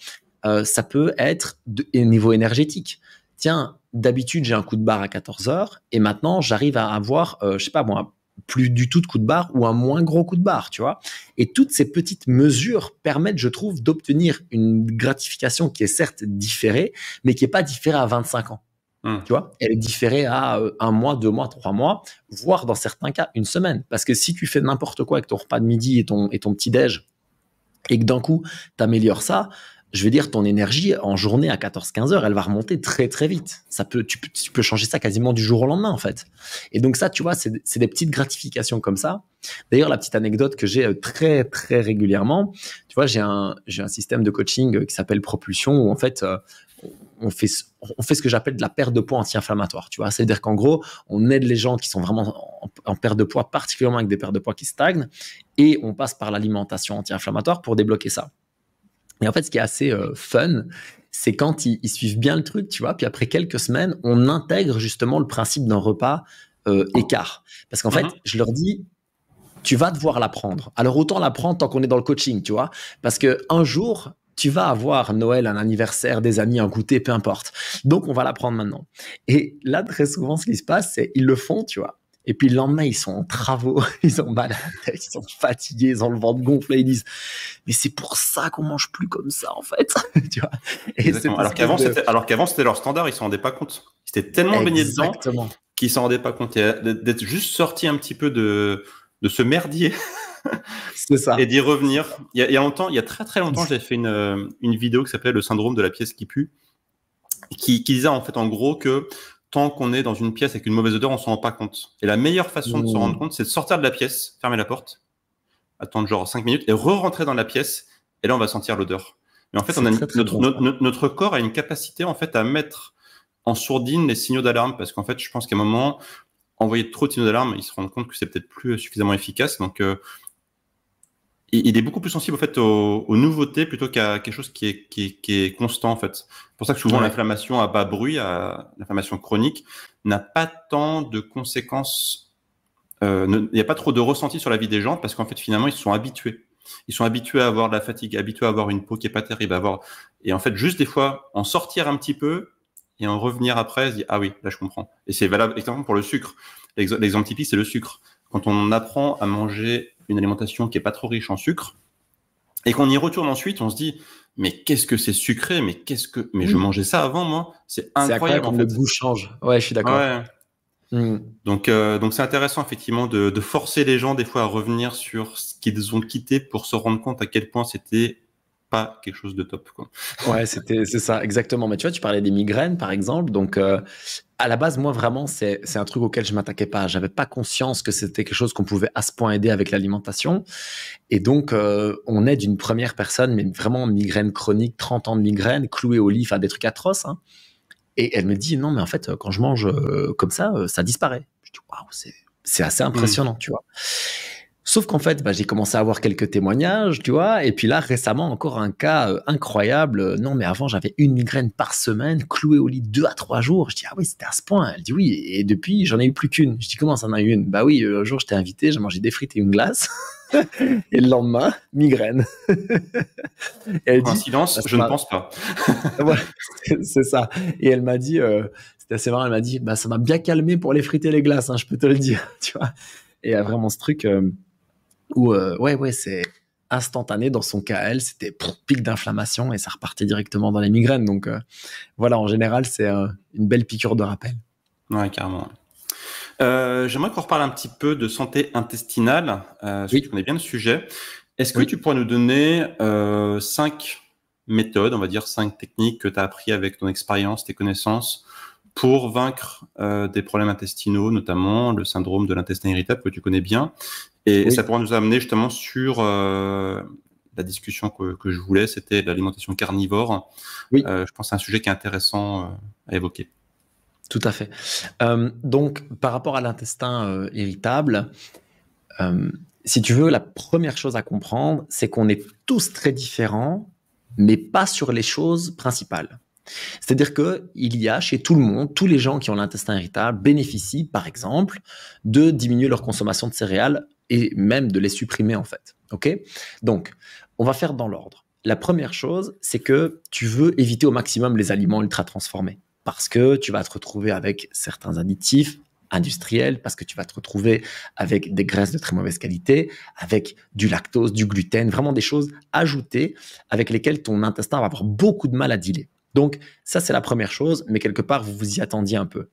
Ça peut être au niveau énergétique. Tiens, d'habitude j'ai un coup de barre à 14 heures et maintenant j'arrive à avoir, je sais pas moi, plus du tout de coup de barre ou un moins gros coup de barre, tu vois. Et toutes ces petites mesures permettent, je trouve, d'obtenir une gratification qui est certes différée, mais qui est pas différée à 25 ans. Tu vois, elle est différée à 1 mois, 2 mois, 3 mois, voire dans certains cas 1 semaine. Parce que si tu fais n'importe quoi avec ton repas de midi et ton petit-déj, et que d'un coup, tu améliores ça, je veux dire, ton énergie en journée à 14-15 heures, elle va remonter très très vite. Tu peux changer ça quasiment du jour au lendemain en fait. Et donc ça, tu vois, c'est des petites gratifications comme ça. D'ailleurs, la petite anecdote que j'ai très très régulièrement, tu vois, j'ai un système de coaching qui s'appelle Propulsion où en fait, on fait ce que j'appelle de la perte de poids anti-inflammatoire. Tu vois, c'est-à-dire qu'en gros, on aide les gens qui sont vraiment en perte de poids, particulièrement avec des pertes de poids qui stagnent, et on passe par l'alimentation anti-inflammatoire pour débloquer ça. Et en fait, ce qui est assez fun, c'est quand ils suivent bien le truc, tu vois, puis après quelques semaines, on intègre justement le principe d'un repas écart. Parce qu'en fait, je leur dis, tu vas devoir l'apprendre. Alors autant l'apprendre tant qu'on est dans le coaching, tu vois, parce qu'un jour, tu vas avoir Noël, un anniversaire, des amis, un goûter, peu importe. Donc, on va l'apprendre maintenant. Et là, très souvent, ce qui se passe, c'est ils le font, tu vois. Et puis le lendemain, ils sont en travaux, ils ont mal à la tête, ils sont fatigués, ils ont le ventre gonflé, ils disent « Mais c'est pour ça qu'on mange plus comme ça, en fait. » Tu vois. Et alors qu'avant, c'était leur standard, ils s'en rendaient pas compte. Ils étaient tellement baignés dedans qu'ils s'en rendaient pas compte. D'être juste sorti un petit peu de ce merdier. C'est ça. Et d'y revenir. Il y a très très longtemps, j'avais fait une vidéo qui s'appelait Le syndrome de la pièce qui pue, qui disait en fait en gros que tant qu'on est dans une pièce avec une mauvaise odeur, on s'en rend pas compte. Et la meilleure façon de s'en rendre compte, c'est de sortir de la pièce, fermer la porte, attendre genre 5 minutes et re-rentrer dans la pièce. Et là, on va sentir l'odeur. Mais en fait, notre corps a une capacité en fait à mettre en sourdine les signaux d'alarme parce qu'en fait, je pense qu'à un moment, envoyer trop de signaux d'alarme, ils se rendent compte que c'est peut-être plus suffisamment efficace. Donc il est beaucoup plus sensible au fait aux nouveautés plutôt qu'à quelque chose qui est constant en fait. C'est pour ça que souvent Ouais. l'inflammation à bas bruit, l'inflammation chronique, n'a pas tant de conséquences. Il n'y a pas trop de ressenti sur la vie des gens parce qu'en fait finalement ils sont habitués. Ils sont habitués à avoir de la fatigue, habitués à avoir une peau qui est pas terrible, et en fait juste des fois en sortir un petit peu et en revenir après, se dire ah oui là je comprends. Et c'est valable exactement pour le sucre. L'exemple typique c'est le sucre. Quand on apprend à manger une alimentation qui est pas trop riche en sucre et qu'on y retourne ensuite, on se dit mais qu'est-ce que c'est sucré, mais je Oui. mangeais ça avant moi, c'est C'est incroyable incroyable en comme le fait. goût change. Ouais, je suis d'accord. Ouais. Hmm. Donc c'est intéressant effectivement de forcer les gens des fois à revenir sur ce qu'ils ont quitté pour se rendre compte à quel point c'était pas quelque chose de top, quoi. Ouais, c'est ça, exactement. Mais tu vois, tu parlais des migraines, par exemple. Donc, à la base, moi, vraiment, c'est un truc auquel je m'attaquais pas. J'avais pas conscience que c'était quelque chose qu'on pouvait à ce point aider avec l'alimentation. Et donc, on aide une première personne, mais vraiment migraine chronique, 30 ans de migraine, clouée au lit, enfin des trucs atroces, hein. Et elle me dit, non, mais en fait, quand je mange comme ça disparaît. Je dis, waouh, c'est assez Hmm. impressionnant, tu vois. Sauf qu'en fait, j'ai commencé à avoir quelques témoignages, tu vois, et puis là, récemment, encore un cas incroyable. Non, mais avant, j'avais une migraine par semaine, clouée au lit 2 à 3 jours. Je dis, ah oui, c'était à ce point. Elle dit, oui, et depuis, j'en ai eu plus qu'une. Je dis, comment ça en a eu une? Bah oui, un jour, je t'ai invité, j'ai mangé des frites et une glace, et le lendemain, migraine. Et elle dit, Coïncidence, bah, ça je ne m'a- pense pas. voilà, c'est ça. Et elle m'a dit, c'était assez marrant, elle m'a dit, bah, ça m'a bien calmé pour les frites et les glaces, hein, je peux te le dire, tu vois. Et il y a vraiment ce truc. Où, ouais, c'est instantané dans son cas, elle, c'était pic d'inflammation et ça repartait directement dans les migraines. Donc voilà, en général, c'est une belle piqûre de rappel. Ouais, carrément. J'aimerais qu'on reparle un petit peu de santé intestinale, parce que tu Oui, connais bien le sujet. Est-ce que oui. tu pourrais nous donner 5 méthodes, on va dire 5 techniques que tu as appris avec ton expérience, tes connaissances, pour vaincre des problèmes intestinaux, notamment le syndrome de l'intestin irritable que tu connais bien. Et ça Oui, pourra nous amener justement sur la discussion que je voulais, c'était l'alimentation carnivore. oui, Je pense que c'est un sujet qui est intéressant à évoquer. tout à fait. Donc, par rapport à l'intestin irritable, euh, si tu veux, la première chose à comprendre, c'est qu'on est tous très différents, mais pas sur les choses principales. C'est-à-dire que il y a chez tout le monde, tous les gens qui ont l'intestin irritable bénéficient, par exemple, de diminuer leur consommation de céréales et même de les supprimer en fait. Ok. Donc, on va faire dans l'ordre. La première chose, c'est que tu veux éviter au maximum les aliments ultra transformés parce que tu vas te retrouver avec certains additifs industriels, parce que tu vas te retrouver avec des graisses de très mauvaise qualité, avec du lactose, du gluten, vraiment des choses ajoutées avec lesquelles ton intestin va avoir beaucoup de mal à dealer. Donc, ça, c'est la première chose, mais quelque part, vous vous y attendiez un peu.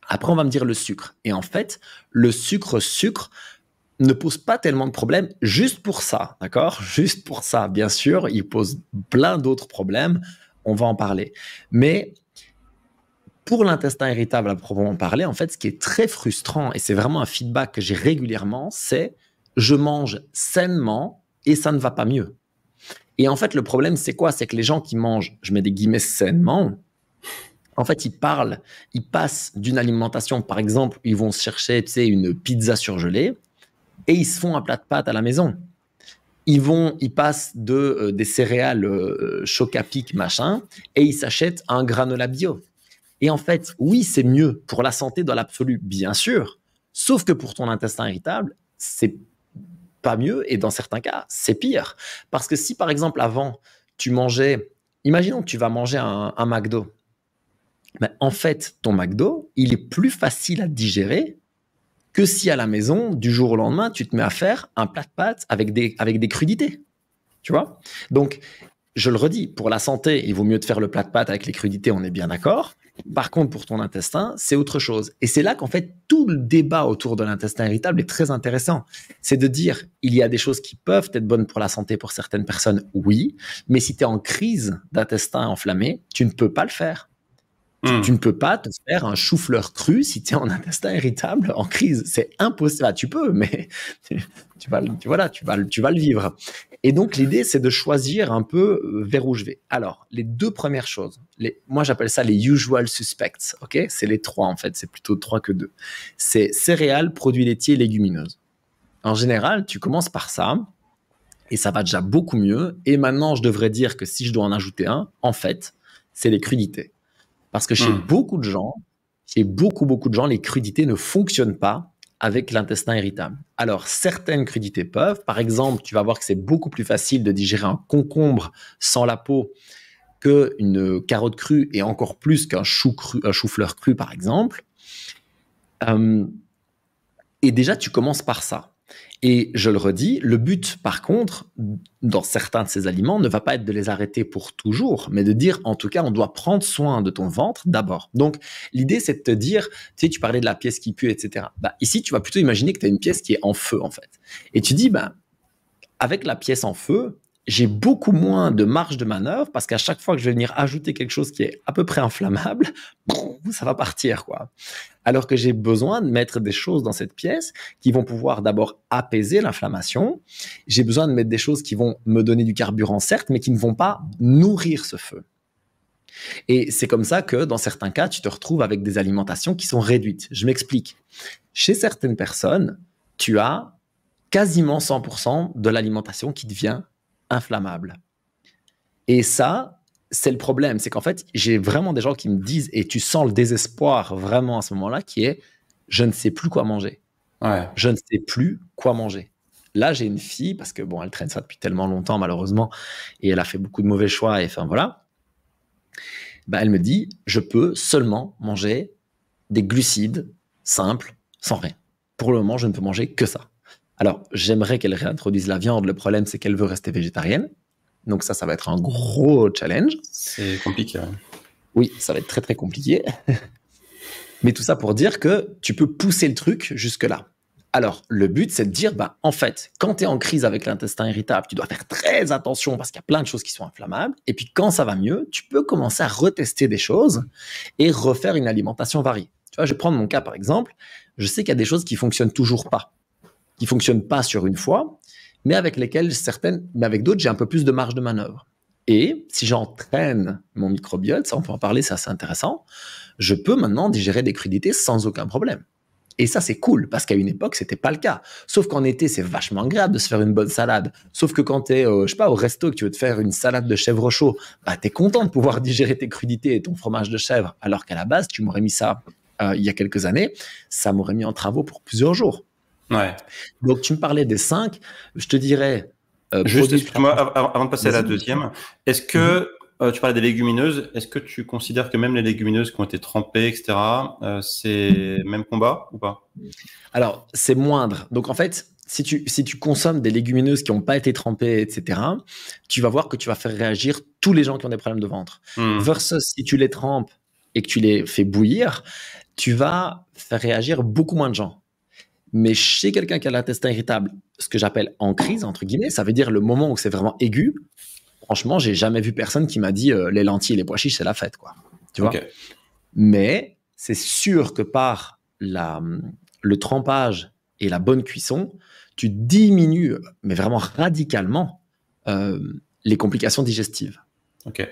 Après, on va me dire le sucre. Et en fait, le sucre ne pose pas tellement de problèmes juste pour ça, d'accord? Juste pour ça, bien sûr, il pose plein d'autres problèmes, on va en parler. Mais pour l'intestin irritable à proprement parler, en fait, ce qui est très frustrant, et c'est vraiment un feedback que j'ai régulièrement, c'est je mange sainement et ça ne va pas mieux. Et en fait, le problème, c'est quoi? C'est que les gens qui mangent, je mets des guillemets sainement, en fait, ils passent d'une alimentation, par exemple, ils vont se chercher, tu sais, une pizza surgelée et ils se font un plat de pâtes à la maison. Ils passent des céréales choc à pic, machin, et ils s'achètent un granola bio. Et en fait, oui, c'est mieux pour la santé dans l'absolu, bien sûr, sauf que pour ton intestin irritable, c'est pas mieux et dans certains cas, c'est pire. Parce que si par exemple avant, tu mangeais, imaginons que tu vas manger un McDo, ben, en fait, ton McDo, il est plus facile à digérer que si à la maison, du jour au lendemain, tu te mets à faire un plat de pâtes avec des crudités. Tu vois. Donc, je le redis, pour la santé, il vaut mieux te faire le plat de pâtes avec les crudités, on est bien d'accord. Par contre, pour ton intestin, c'est autre chose. Et c'est là qu'en fait, tout le débat autour de l'intestin irritable est très intéressant. C'est de dire, il y a des choses qui peuvent être bonnes pour la santé pour certaines personnes, oui, mais si tu es en crise d'intestin enflammé, tu ne peux pas le faire. Tu Hmm. ne peux pas te faire un chou-fleur cru si tu es en intestin irritable en crise. C'est impossible. Ah, tu peux, mais tu vas le vivre. Et donc, l'idée, c'est de choisir un peu vers où je vais. Alors, les deux premières choses, moi, j'appelle ça les usual suspects. Ok, c'est les trois, en fait. C'est plutôt trois que deux. C'est céréales, produits laitiers, légumineuses. En général, tu commences par ça. Et ça va déjà beaucoup mieux. Et maintenant, je devrais dire que si je dois en ajouter un, en fait, c'est les crudités. Parce que chez beaucoup de gens, beaucoup de gens, les crudités ne fonctionnent pas avec l'intestin irritable. Alors, certaines crudités peuvent. Par exemple, tu vas voir que c'est beaucoup plus facile de digérer un concombre sans la peau qu'une carotte crue et encore plus qu'un chou-fleur cru, par exemple. Et déjà, tu commences par ça. Et je le redis, le but, par contre, dans certains de ces aliments, ne va pas être de les arrêter pour toujours, mais de dire, en tout cas, on doit prendre soin de ton ventre d'abord. Donc, l'idée, c'est de te dire, tu sais, tu parlais de la pièce qui pue, etc. Bah, ici, tu vas plutôt imaginer que tu as une pièce qui est en feu, en fait. Et tu dis, bah, avec la pièce en feu, j'ai beaucoup moins de marge de manœuvre parce qu'à chaque fois que je vais venir ajouter quelque chose qui est à peu près inflammable, ça va partir, quoi. Alors que j'ai besoin de mettre des choses dans cette pièce qui vont pouvoir d'abord apaiser l'inflammation. J'ai besoin de mettre des choses qui vont me donner du carburant, certes, mais qui ne vont pas nourrir ce feu. Et c'est comme ça que, dans certains cas, tu te retrouves avec des alimentations qui sont réduites. Je m'explique. Chez certaines personnes, tu as quasiment 100% de l'alimentation qui devient inflammable. Et ça, c'est le problème. C'est qu'en fait, j'ai vraiment des gens qui me disent, et tu sens le désespoir vraiment à ce moment-là, qui est « je ne sais plus quoi manger ». Ouais. Je ne sais plus quoi manger. Là, j'ai une fille, parce que bon, elle traîne ça depuis tellement longtemps, malheureusement, et elle a fait beaucoup de mauvais choix, et enfin voilà. Bah, elle me dit, je peux seulement manger des glucides simples, sans rien. Pour le moment, je ne peux manger que ça. Alors, j'aimerais qu'elle réintroduise la viande. Le problème, c'est qu'elle veut rester végétarienne. Donc ça va être un gros challenge. C'est compliqué. Ouais. Oui, ça va être très, très compliqué. Mais tout ça pour dire que tu peux pousser le truc jusque-là. Alors, le but, c'est de dire, bah, en fait, quand tu es en crise avec l'intestin irritable, tu dois faire très attention parce qu'il y a plein de choses qui sont inflammables. Et puis, quand ça va mieux, tu peux commencer à retester des choses et refaire une alimentation variée. Tu vois, je vais prendre mon cas, par exemple. Je sais qu'il y a des choses qui ne fonctionnent toujours pas, qui ne fonctionnent pas sur une fois, mais avec lesquelles mais avec d'autres, j'ai un peu plus de marge de manœuvre. Et si j'entraîne mon microbiote, ça on peut en parler, c'est assez intéressant, je peux maintenant digérer des crudités sans aucun problème. Et ça, c'est cool, parce qu'à une époque, c'était pas le cas. Sauf qu'en été, c'est vachement agréable de se faire une bonne salade. Sauf que quand t'es, je sais pas, au resto, que tu veux te faire une salade de chèvre chaud, bah, t'es content de pouvoir digérer tes crudités et ton fromage de chèvre. Alors qu'à la base, tu m'aurais mis ça il y a quelques années, ça m'aurait mis en travaux pour plusieurs jours. Ouais. Donc, tu me parlais des 5, je te dirais... Juste, excuse-moi, avant de passer à la deuxième, est-ce que, tu parlais des légumineuses, est-ce que tu considères que même les légumineuses qui ont été trempées, etc., c'est même combat ou pas? Alors, c'est moindre. Donc, en fait, si tu consommes des légumineuses qui n'ont pas été trempées, etc., tu vas voir que tu vas faire réagir tous les gens qui ont des problèmes de ventre. Versus si tu les trempes et que tu les fais bouillir, tu vas faire réagir beaucoup moins de gens. Mais chez quelqu'un qui a l'intestin irritable, ce que j'appelle en crise, entre guillemets, ça veut dire le moment où c'est vraiment aigu. Franchement, j'ai jamais vu personne qui m'a dit les lentilles et les pois chiches, c'est la fête, quoi. Tu vois? Mais c'est sûr que par le trempage et la bonne cuisson, tu diminues, mais vraiment radicalement, les complications digestives. Ok.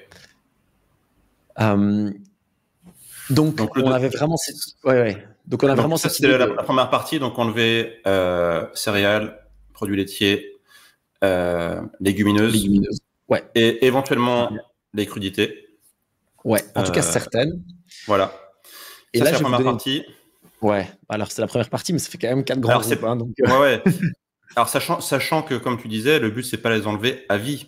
Donc on avait vraiment... Ouais. Donc, on a vraiment ça, c'était la première partie. Donc, enlever céréales, produits laitiers, légumineuses. Ouais. Et éventuellement les crudités. Ouais, en tout cas certaines. Voilà. Et ça, là, c'est la première partie. Ouais, alors c'est la première partie, mais ça fait quand même 4 grands groupes. Donc... Ouais. Alors, sachant que, comme tu disais, le but, c'est pas les enlever à vie.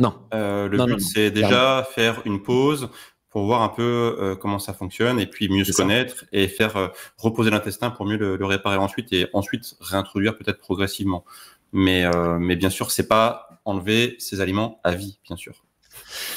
Non. Le but, c'est déjà faire une pause pour voir un peu comment ça fonctionne et puis mieux se connaître et faire reposer l'intestin pour mieux le réparer ensuite et ensuite réintroduire peut-être progressivement. Mais bien sûr, c'est pas enlever ces aliments à vie, bien sûr.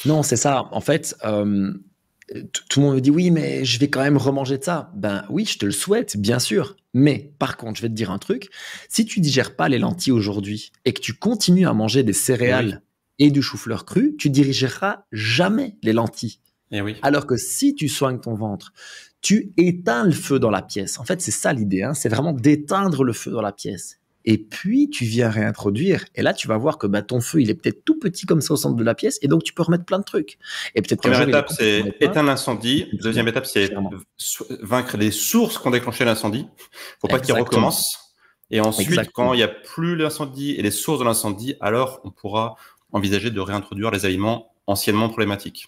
Non, c'est ça. En fait, tout le monde me dit oui, mais je vais quand même remanger de ça. Ben oui, je te le souhaite, bien sûr. Mais par contre, je vais te dire un truc. Si tu digères pas les lentilles aujourd'hui et que tu continues à manger des céréales et du chou-fleur cru, tu digéreras jamais les lentilles. Et oui. Alors que si tu soignes ton ventre, tu éteins le feu dans la pièce. En fait, c'est ça l'idée, hein, c'est vraiment d'éteindre le feu dans la pièce. Et puis, tu viens réintroduire. Et là, tu vas voir que ton feu, il est peut-être tout petit comme ça au centre de la pièce. Et donc, tu peux remettre plein de trucs. Et peut-être première étape, c'est éteindre l'incendie. Deuxième étape, c'est vaincre les sources qui ont déclenché l'incendie. Faut pas qu'il recommence. Et ensuite, Exactement. quand il n'y a plus l'incendie et les sources de l'incendie, alors on pourra envisager de réintroduire les aliments anciennement problématiques.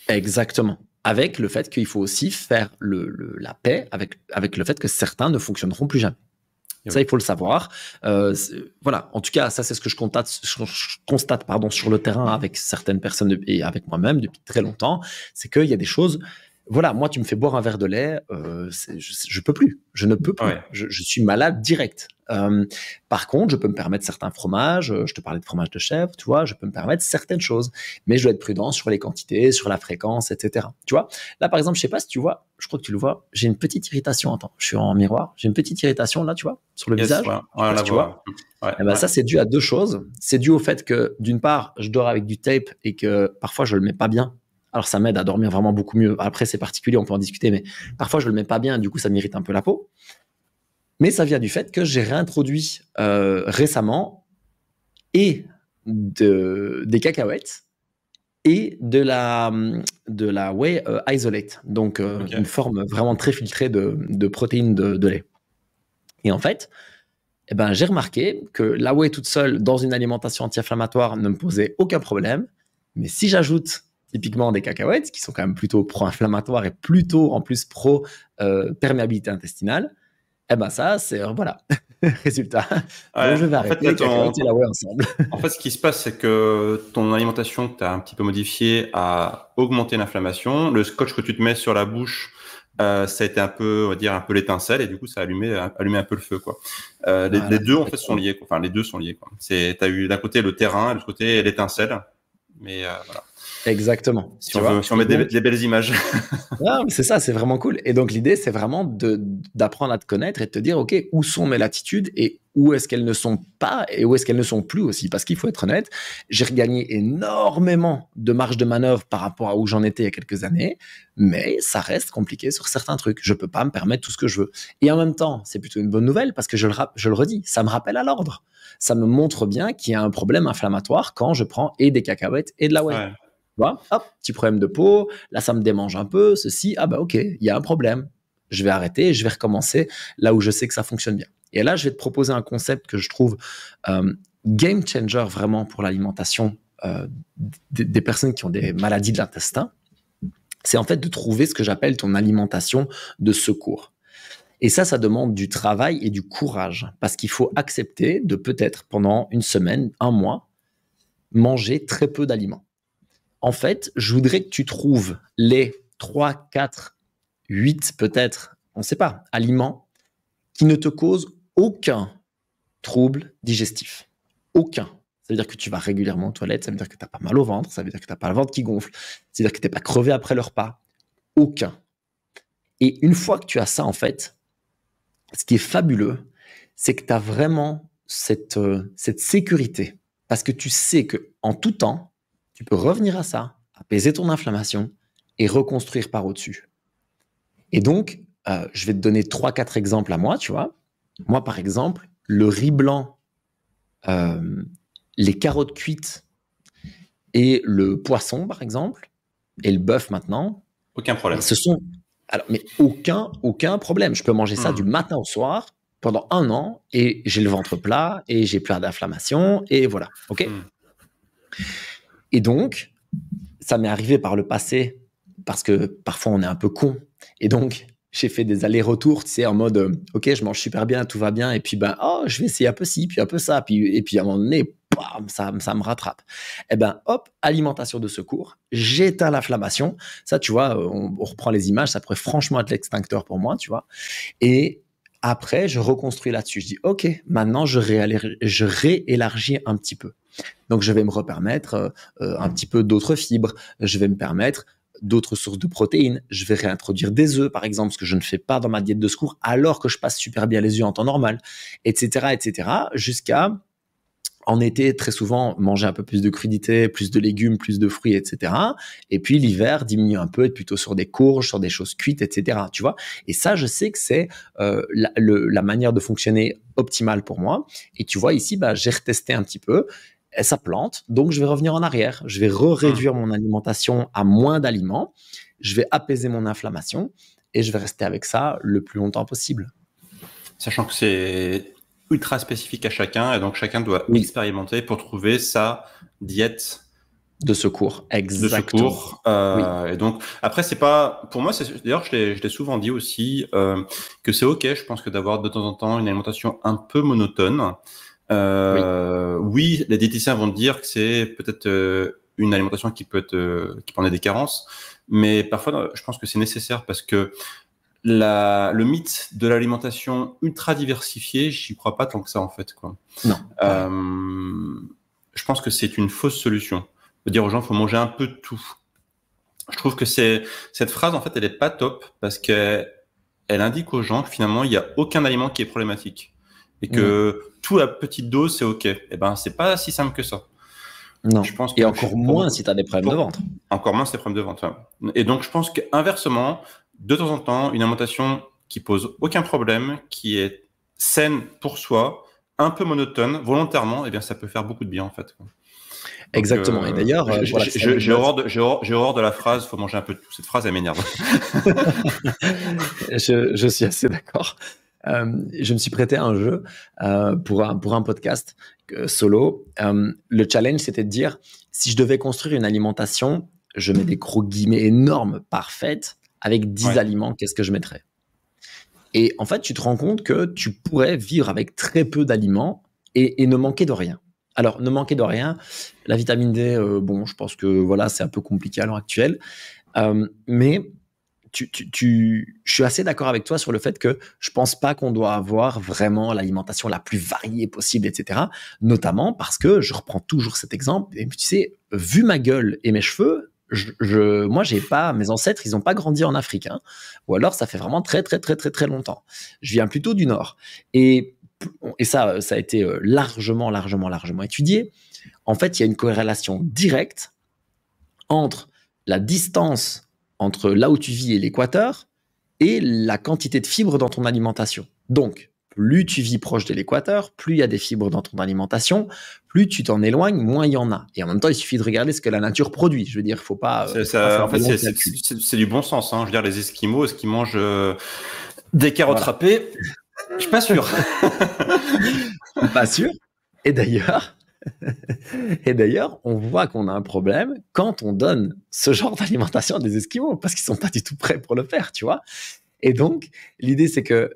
Exactement. Avec le fait qu'il faut aussi faire la paix avec le fait que certains ne fonctionneront plus jamais. Et Ça, oui. il faut le savoir. Voilà. En tout cas, ça, c'est ce que je constate sur le terrain avec certaines personnes et avec moi-même depuis très longtemps. C'est qu'il y a des choses. Voilà, moi, tu me fais boire un verre de lait, je peux plus. Je ne peux plus. Ouais. Je suis malade direct. Par contre, je peux me permettre certains fromages. Je te parlais de fromage de chèvre, tu vois. Je peux me permettre certaines choses, mais je dois être prudent sur les quantités, sur la fréquence, etc. Tu vois. Là, par exemple, je sais pas si tu vois. Je crois que tu le vois. J'ai une petite irritation. Attends, je suis en miroir. J'ai une petite irritation là, tu vois, sur le Yes, visage. ouais, Je sais on pas la si tu vois. voit. Ouais, Eh ben, ouais. ça, c'est dû à deux choses. C'est dû au fait que, d'une part, je dors avec du tape et que parfois je le mets pas bien. Alors, ça m'aide à dormir vraiment beaucoup mieux. Après, c'est particulier, on peut en discuter, mais parfois je le mets pas bien, du coup, ça m'irrite un peu la peau. Mais ça vient du fait que j'ai réintroduit récemment et des cacahuètes et de la whey isolate, donc Okay. une forme vraiment très filtrée de protéines de lait. Et en fait, eh ben, j'ai remarqué que la whey toute seule dans une alimentation anti-inflammatoire ne me posait aucun problème. Mais si j'ajoute typiquement des cacahuètes, qui sont quand même plutôt pro-inflammatoires et plutôt en plus pro-perméabilité intestinale, eh ben ça, c'est voilà, résultat. Donc Ouais. je vais En fait, arrêter les cacahuètes et la whey ensemble. En fait, ce qui se passe, c'est que ton alimentation que tu as un petit peu modifiée a augmenté l'inflammation. Le scotch que tu te mets sur la bouche, ça a été un peu, on va dire, un peu l'étincelle, et du coup, ça a allumé un peu le feu, quoi. Les Voilà, deux, en fait, sont exactement. liés, quoi. Enfin, les deux sont liés, quoi. T'as eu d'un côté le terrain, et de l'autre côté l'étincelle. Mais voilà. Exactement, Si tu on veut, vois. si on Et met donc, des belles images. ah, mais c'est ça, c'est vraiment cool. Et donc l'idée, c'est vraiment d'apprendre à te connaître et de te dire, OK, où sont mes latitudes et où est-ce qu'elles ne sont pas et où est-ce qu'elles ne sont plus aussi. Parce qu'il faut être honnête, j'ai regagné énormément de marge de manœuvre par rapport à où j'en étais il y a quelques années, mais ça reste compliqué sur certains trucs. Je peux pas me permettre tout ce que je veux. Et en même temps, c'est plutôt une bonne nouvelle parce que je le redis, ça me rappelle à l'ordre. Ça me montre bien qu'il y a un problème inflammatoire quand je prends et des cacahuètes et de la whey. Ouais. Tu vois, hop, petit problème de peau, là ça me démange un peu, ceci, ah bah ok, il y a un problème. Je vais arrêter et je vais recommencer là où je sais que ça fonctionne bien. Et là, je vais te proposer un concept que je trouve game changer vraiment pour l'alimentation des personnes qui ont des maladies de l'intestin. C'est en fait de trouver ce que j'appelle ton alimentation de secours. Et ça demande du travail et du courage parce qu'il faut accepter de peut-être pendant une semaine, un mois, manger très peu d'aliments. En fait, je voudrais que tu trouves les 3, 4, 8 peut-être, on ne sait pas, aliments qui ne te causent aucun trouble digestif. Aucun. Ça veut dire que tu vas régulièrement aux toilettes, ça veut dire que tu n'as pas mal au ventre, ça veut dire que tu n'as pas le ventre qui gonfle, ça veut dire que tu n'es pas crevé après le repas. Aucun. Et une fois que tu as ça, en fait, ce qui est fabuleux, c'est que tu as vraiment cette sécurité. Parce que tu sais qu'en tout temps, tu peux revenir à ça, apaiser ton inflammation et reconstruire par au-dessus. Et donc, je vais te donner 3-4 exemples à moi, tu vois. Moi, par exemple, le riz blanc, les carottes cuites et le poisson, par exemple, et le bœuf maintenant, Aucun mais problème. ce sont... Alors, mais aucun problème. Je peux manger ça du matin au soir pendant 1 an et j'ai le ventre plat et j'ai plein d'inflammation et voilà. OK. Et donc, ça m'est arrivé par le passé parce que parfois on est un peu con. Et donc, j'ai fait des allers-retours, tu sais, en mode, OK, je mange super bien, tout va bien. Et puis, ben, oh, je vais essayer un peu ci, puis un peu ça. Et puis à un moment donné, bam, ça me rattrape. Eh ben, hop, alimentation de secours. J'éteins l'inflammation. Ça, tu vois, on reprend les images. Ça pourrait franchement être l'extincteur pour moi, tu vois. Et après, je reconstruis là-dessus. Je dis, OK, maintenant, je réélargis un petit peu. Donc, je vais me repermettre un petit peu d'autres fibres. Je vais me permettre d'autres sources de protéines. Je vais réintroduire des œufs, par exemple, ce que je ne fais pas dans ma diète de secours, alors que je passe super bien les œufs en temps normal, etc., jusqu'à, en été, très souvent, manger un peu plus de crudités, plus de légumes, plus de fruits, etc. Et puis, l'hiver, diminuer un peu, être plutôt sur des courges, sur des choses cuites, etc., tu vois. Et ça, je sais que c'est la manière de fonctionner optimale pour moi. Et tu vois, ici, bah, j'ai retesté un petit peu. Et ça plante, donc je vais revenir en arrière. Je vais réduire mon alimentation à moins d'aliments. Je vais apaiser mon inflammation et je vais rester avec ça le plus longtemps possible. Sachant que c'est ultra spécifique à chacun, et donc chacun doit expérimenter pour trouver sa diète de secours. De Exactement. secours. Et donc, après, c'est pas, pour moi, d'ailleurs, je l'ai souvent dit aussi, que c'est OK, je pense que d'avoir de temps en temps une alimentation un peu monotone. Oui, les diététiciens vont te dire que c'est peut-être une alimentation qui peut en avoir des carences, mais parfois, je pense que c'est nécessaire parce que le mythe de l'alimentation ultra diversifiée, j'y crois pas tant que ça, en fait, quoi. Non. Je pense que c'est une fausse solution. De dire aux gens, il faut manger un peu de tout. Je trouve que cette phrase, en fait, elle est pas top parce qu'elle indique aux gens que finalement, il n'y a aucun aliment qui est problématique et que tout à petite dose, c'est OK. Eh ben, c'est pas si simple que ça. Non. Je pense et encore moins si tu as des problèmes de ventre. Encore moins si tu as des problèmes de ventre. Ouais. Et donc, je pense qu'inversement, de temps en temps, une alimentation qui pose aucun problème, qui est saine pour soi, un peu monotone, volontairement, eh bien, ça peut faire beaucoup de bien, en fait. Donc, exactement. Et d'ailleurs, j'ai horreur de la phrase « faut manger un peu de tout ». Cette phrase, elle m'énerve. je suis assez d'accord. Je me suis prêté à un jeu pour un podcast solo. Le challenge, c'était de dire, si je devais construire une alimentation, je mets des gros guillemets énormes, parfaite, avec 10 aliments, qu'est-ce que je mettrais? Et en fait, tu te rends compte que tu pourrais vivre avec très peu d'aliments et ne manquer de rien. Alors, ne manquer de rien, la vitamine D, bon, je pense que voilà, c'est un peu compliqué à l'heure actuelle. Mais je suis assez d'accord avec toi sur le fait que je pense pas qu'on doit avoir vraiment l'alimentation la plus variée possible, etc. Notamment parce que je reprends toujours cet exemple. Et tu sais, vu ma gueule et mes cheveux, moi, j'ai pas, mes ancêtres, ils n'ont pas grandi en Afrique, hein. Ou alors ça fait vraiment très, très, très, très, très longtemps. Je viens plutôt du Nord. Et ça a été largement étudié. En fait, il y a une corrélation directe entre la distance entre là où tu vis et l'équateur et la quantité de fibres dans ton alimentation. Donc, plus tu vis proche de l'équateur, plus il y a des fibres dans ton alimentation, plus tu t'en éloignes, moins il y en a. Et en même temps, il suffit de regarder ce que la nature produit. Je veux dire, il ne faut pas... en fait, c'est du bon sens. Hein. Je veux dire, les Esquimaux, est-ce qu'ils mangent des carottes râpées? Je suis pas sûr. Pas sûr. Et d'ailleurs, on voit qu'on a un problème quand on donne ce genre d'alimentation à des Esquimaux, parce qu'ils sont pas du tout prêts pour le faire, tu vois. Et donc, l'idée, c'est que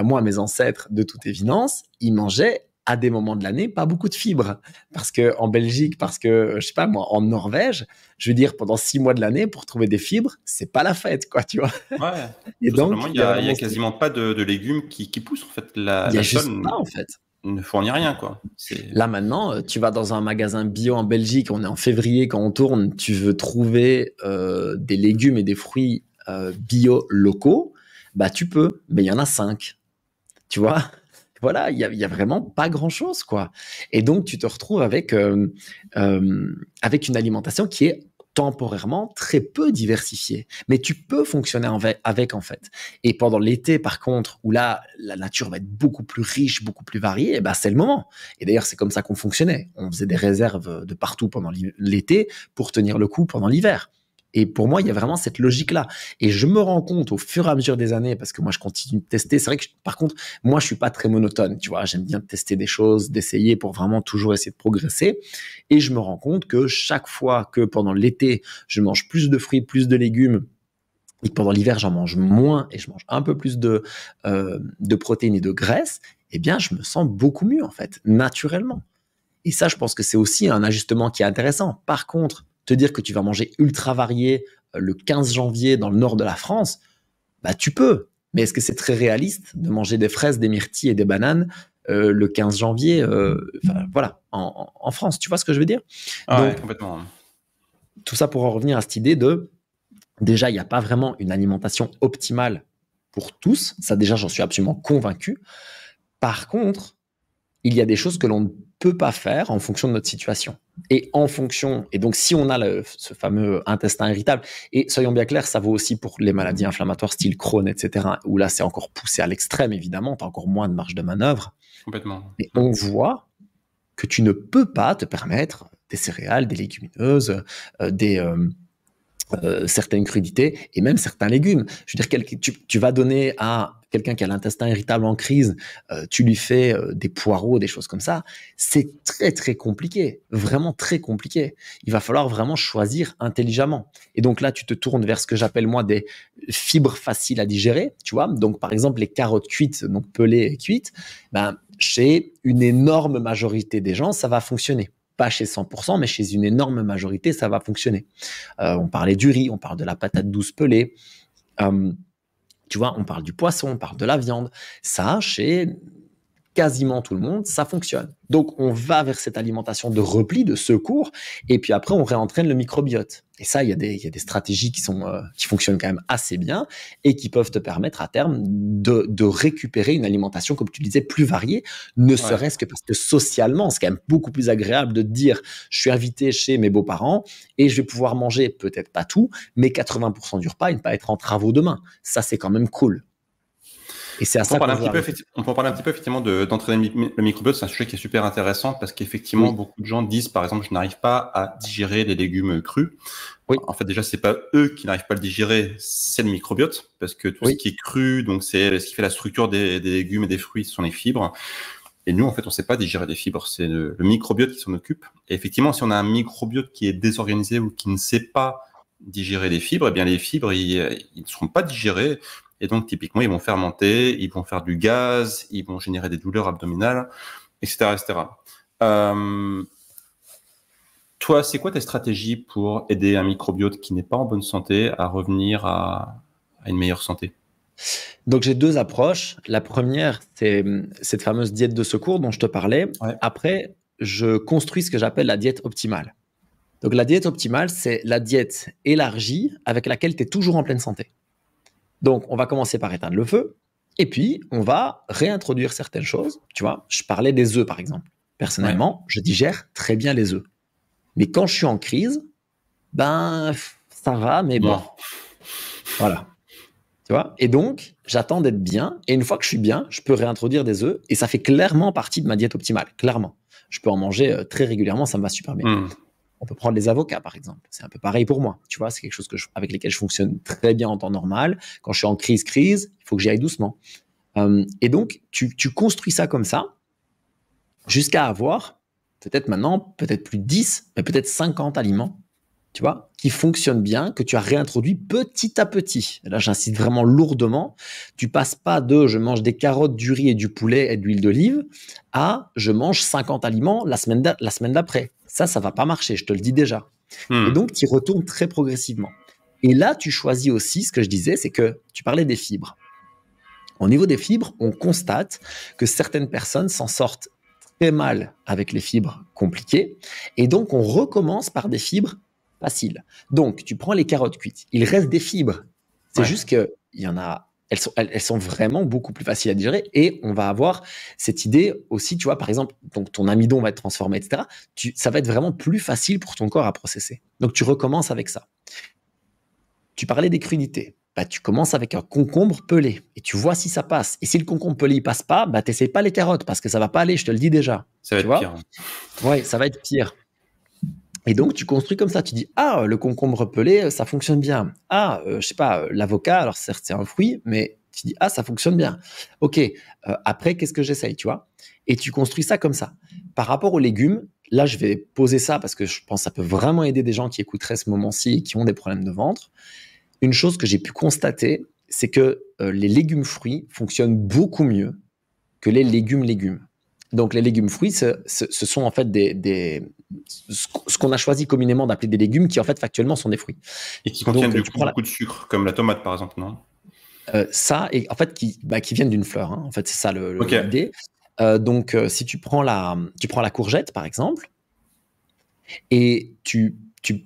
moi, mes ancêtres, de toute évidence, ils mangeaient à des moments de l'année pas beaucoup de fibres. Parce qu'en Belgique, parce que, je sais pas moi, en Norvège, je veux dire, pendant 6 mois de l'année, pour trouver des fibres, c'est pas la fête, quoi, tu vois. Ouais. Et donc, il y a quasiment pas de légumes qui poussent, en fait. Il y a juste pas, en fait. Ne fournit rien, quoi. Là, maintenant, tu vas dans un magasin bio en Belgique, on est en février, quand on tourne, tu veux trouver des légumes et des fruits bio locaux, bah tu peux, mais il y en a 5. Tu vois? Voilà, il y a vraiment pas grand-chose, quoi. Et donc, tu te retrouves avec une alimentation qui est temporairement très peu diversifiée. Mais tu peux fonctionner avec, en fait. Et pendant l'été, par contre, où là, la nature va être beaucoup plus riche, beaucoup plus variée, et ben, c'est le moment. Et d'ailleurs, c'est comme ça qu'on fonctionnait. On faisait des réserves de partout pendant l'été pour tenir le coup pendant l'hiver. Et pour moi, il y a vraiment cette logique-là. Et je me rends compte au fur et à mesure des années, parce que moi, je continue de tester. C'est vrai que, par contre, moi, je suis pas très monotone, tu vois. J'aime bien tester des choses, d'essayer pour vraiment toujours essayer de progresser. Et je me rends compte que chaque fois que pendant l'été, je mange plus de fruits, plus de légumes, et que pendant l'hiver, j'en mange moins et je mange un peu plus de protéines et de graisses, eh bien, je me sens beaucoup mieux, en fait, naturellement. Et ça, je pense que c'est aussi un ajustement qui est intéressant. Par contre, te dire que tu vas manger ultra varié le 15 janvier dans le nord de la France, bah tu peux. Mais est-ce que c'est très réaliste de manger des fraises, des myrtilles et des bananes le 15 janvier voilà, en France? Tu vois ce que je veux dire? Donc, ouais, complètement. Tout ça pour en revenir à cette idée de, déjà, il n'y a pas vraiment une alimentation optimale pour tous. Ça, déjà, j'en suis absolument convaincu. Par contre, il y a des choses que l'on ne peut pas faire en fonction de notre situation. Et donc si on a ce fameux intestin irritable, et soyons bien clairs, ça vaut aussi pour les maladies inflammatoires style Crohn, etc., où là c'est encore poussé à l'extrême, évidemment, tu as encore moins de marge de manœuvre. Complètement. Et on voit que tu ne peux pas te permettre des céréales, des légumineuses, certaines crudités et même certains légumes. Je veux dire, tu vas donner à quelqu'un qui a l'intestin irritable en crise, tu lui fais des poireaux, des choses comme ça, c'est très très compliqué, vraiment très compliqué. Il va falloir vraiment choisir intelligemment. Et donc là, tu te tournes vers ce que j'appelle moi des fibres faciles à digérer, tu vois. Donc par exemple, les carottes cuites, donc pelées et cuites, ben, chez une énorme majorité des gens, ça va fonctionner. Pas chez 100%, mais chez une énorme majorité, ça va fonctionner. On parlait du riz, on parle de la patate douce pelée. Tu vois, on parle du poisson, on parle de la viande. Ça, chez quasiment tout le monde, ça fonctionne. Donc, on va vers cette alimentation de repli, de secours, et puis après, on réentraîne le microbiote. Et ça, il y a des stratégies qui fonctionnent quand même assez bien et qui peuvent te permettre à terme de récupérer une alimentation, comme tu disais, plus variée, ne serait-ce que parce que socialement, c'est quand même beaucoup plus agréable de te dire je suis invité chez mes beaux-parents et je vais pouvoir manger peut-être pas tout, mais 80% du repas et ne pas être en travaux demain. Ça, c'est quand même cool. Et c'est à ça qu'on on peut en parler un petit peu effectivement d'entraîner le microbiote. C'est un sujet qui est super intéressant parce qu'effectivement, beaucoup de gens disent, par exemple, je n'arrive pas à digérer les légumes crus. Oui. En fait, déjà, c'est pas eux qui n'arrivent pas à le digérer, c'est le microbiote parce que tout ce qui est cru, donc c'est ce qui fait la structure des légumes et des fruits, ce sont les fibres. Et nous, en fait, on ne sait pas digérer les fibres. C'est le microbiote qui s'en occupe. Et effectivement, si on a un microbiote qui est désorganisé ou qui ne sait pas digérer les fibres, eh bien, les fibres, ils ne seront pas digérées. Et donc, typiquement, ils vont fermenter, ils vont faire du gaz, ils vont générer des douleurs abdominales, etc., etc. Toi, c'est quoi tes stratégies pour aider un microbiote qui n'est pas en bonne santé à revenir à une meilleure santé? Donc, j'ai deux approches. La première, c'est cette fameuse diète de secours dont je te parlais. Ouais. Après, je construis ce que j'appelle la diète optimale. Donc, la diète optimale, c'est la diète élargie avec laquelle tu es toujours en pleine santé. Donc, on va commencer par éteindre le feu, et puis on va réintroduire certaines choses. Tu vois, je parlais des œufs, par exemple. Personnellement, je digère très bien les œufs. Mais quand je suis en crise, ben, ça va, mais bon. Voilà. Tu vois? Et donc, j'attends d'être bien, et une fois que je suis bien, je peux réintroduire des œufs, et ça fait clairement partie de ma diète optimale, clairement. Je peux en manger très régulièrement, ça me va super bien. On peut prendre les avocats, par exemple. C'est un peu pareil pour moi. Tu vois, c'est quelque chose avec lesquels je fonctionne très bien en temps normal. Quand je suis en crise, il faut que j'y aille doucement. Et donc, tu construis ça comme ça jusqu'à avoir peut-être maintenant, peut-être plus de 10, mais peut-être 50 aliments, tu vois, qui fonctionnent bien, que tu as réintroduit petit à petit. Et là, j'insiste vraiment lourdement. Tu passes pas de je mange des carottes, du riz et du poulet et de l'huile d'olive à je mange 50 aliments la semaine d'après. Ça va pas marcher, je te le dis déjà. Et donc, tu y retournes très progressivement. Et là, tu choisis aussi, ce que je disais, c'est que tu parlais des fibres. Au niveau des fibres, on constate que certaines personnes s'en sortent très mal avec les fibres compliquées. Et donc, on recommence par des fibres faciles. Donc, tu prends les carottes cuites. Il reste des fibres. C'est juste qu'il y en a... Elles sont vraiment beaucoup plus faciles à digérer et on va avoir cette idée aussi, tu vois, par exemple, donc ton amidon va être transformé, etc. Ça va être vraiment plus facile pour ton corps à processer. Donc, tu recommences avec ça. Tu parlais des crudités. Bah, tu commences avec un concombre pelé et tu vois si ça passe. Et si le concombre pelé ne passe pas, bah, tu n'essayes pas les carottes parce que ça ne va pas aller, je te le dis déjà. Ça va être pire. Oui, ça va être pire. Et donc, tu construis comme ça. Tu dis, ah, le concombre pelé, ça fonctionne bien. Ah, je sais pas, l'avocat, alors certes, c'est un fruit, mais tu dis, ah, ça fonctionne bien. OK, après, qu'est-ce que j'essaye, tu vois? Et tu construis ça comme ça. Par rapport aux légumes, là, je vais poser ça parce que je pense que ça peut vraiment aider des gens qui écouteraient ce moment-ci et qui ont des problèmes de ventre. Une chose que j'ai pu constater, c'est que les légumes fruits fonctionnent beaucoup mieux que les légumes. Donc, les légumes fruits, ce sont en fait ce qu'on a choisi communément d'appeler des légumes qui, en fait, factuellement, sont des fruits. Et qui contiennent beaucoup de sucre, comme la tomate, par exemple, non? Ça, et en fait, qui viennent d'une fleur. Hein. En fait, c'est ça l'idée. Donc, si tu prends la courgette, par exemple, et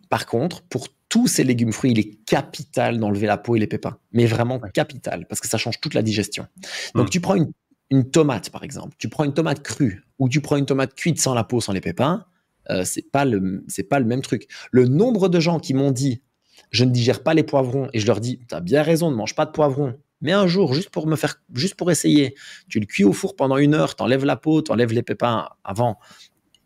par contre, pour tous ces légumes fruits, il est capital d'enlever la peau et les pépins. Mais vraiment capital, parce que ça change toute la digestion. Donc, tu prends une tomate, par exemple. Tu prends une tomate crue ou tu prends une tomate cuite sans la peau, sans les pépins. C'est pas le même truc. Le nombre de gens qui m'ont dit je ne digère pas les poivrons et je leur dis tu as bien raison, ne mange pas de poivrons. Mais un jour, juste pour essayer, tu le cuis au four pendant 1 heure, t'enlèves la peau, t'enlèves les pépins avant,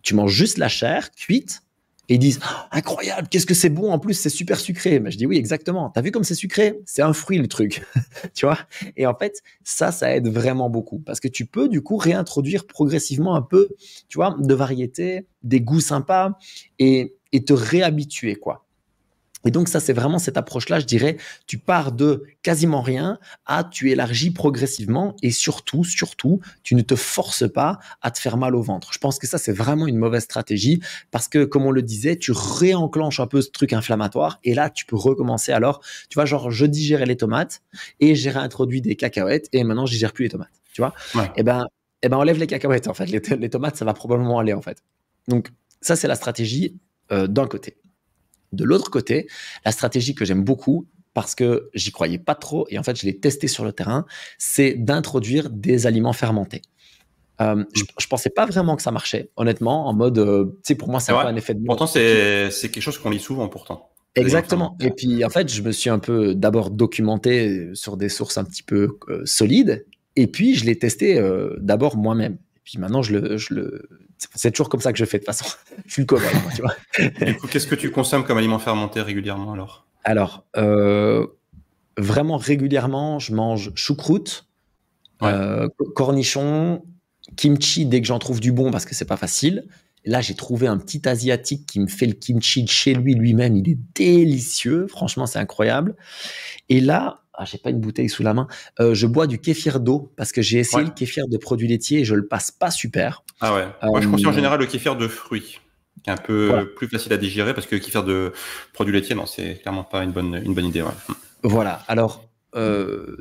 tu manges juste la chair cuite Et ils disent incroyable, qu'est-ce que c'est bon, en plus c'est super sucré. Mais je dis oui, exactement. T'as vu comme c'est sucré? C'est un fruit le truc, tu vois. Et en fait, ça aide vraiment beaucoup parce que tu peux du coup réintroduire progressivement un peu, tu vois, de variété, des goûts sympas et te réhabituer quoi. Et donc ça, c'est vraiment cette approche-là, je dirais, tu pars de quasiment rien à tu élargis progressivement et surtout, tu ne te forces pas à te faire mal au ventre. Je pense que ça, c'est vraiment une mauvaise stratégie parce que, comme on le disait, tu réenclenches un peu ce truc inflammatoire et là, tu peux recommencer alors, tu vois, genre, je digérais les tomates et j'ai réintroduit des cacahuètes et maintenant, je digère plus les tomates, tu vois. Ouais. Et ben, enlève les cacahuètes, en fait. Les tomates, ça va probablement aller, en fait. Donc, ça, c'est la stratégie d'un côté. De l'autre côté, la stratégie que j'aime beaucoup, parce que j'y croyais pas trop, et en fait je l'ai testé sur le terrain, c'est d'introduire des aliments fermentés. Je pensais pas vraiment que ça marchait, honnêtement, en mode, tu sais, pour moi c'est C'est un peu vrai. un effet de mode. Pourtant, c'est quelque chose qu'on lit souvent, pourtant. Les aliments Exactement. fermentés. Et puis en fait, je me suis un peu d'abord documenté sur des sources un petit peu solides, et puis je l'ai testé d'abord moi-même. Et puis maintenant, c'est toujours comme ça que je fais de toute façon. Je suis le cobaye, moi, tu vois. Du coup, qu'est-ce que tu consommes comme aliment fermenté régulièrement alors? Alors, vraiment régulièrement, je mange choucroute, Ouais. cornichons, kimchi dès que j'en trouve du bon parce que c'est pas facile. Là, j'ai trouvé un petit asiatique qui me fait le kimchi de chez lui lui-même. Il est délicieux. Franchement, c'est incroyable. Et là, j'ai pas une bouteille sous la main. Je bois du kéfir d'eau parce que j'ai essayé Ouais. le kéfir de produits laitiers et je le passe pas super. Ah ouais. Moi, je conseille en général le kéfir de fruits, qui est un Voilà. peu plus facile à digérer parce que le kéfir de produits laitiers, non, c'est clairement pas une bonne idée. Ouais. Voilà. Alors,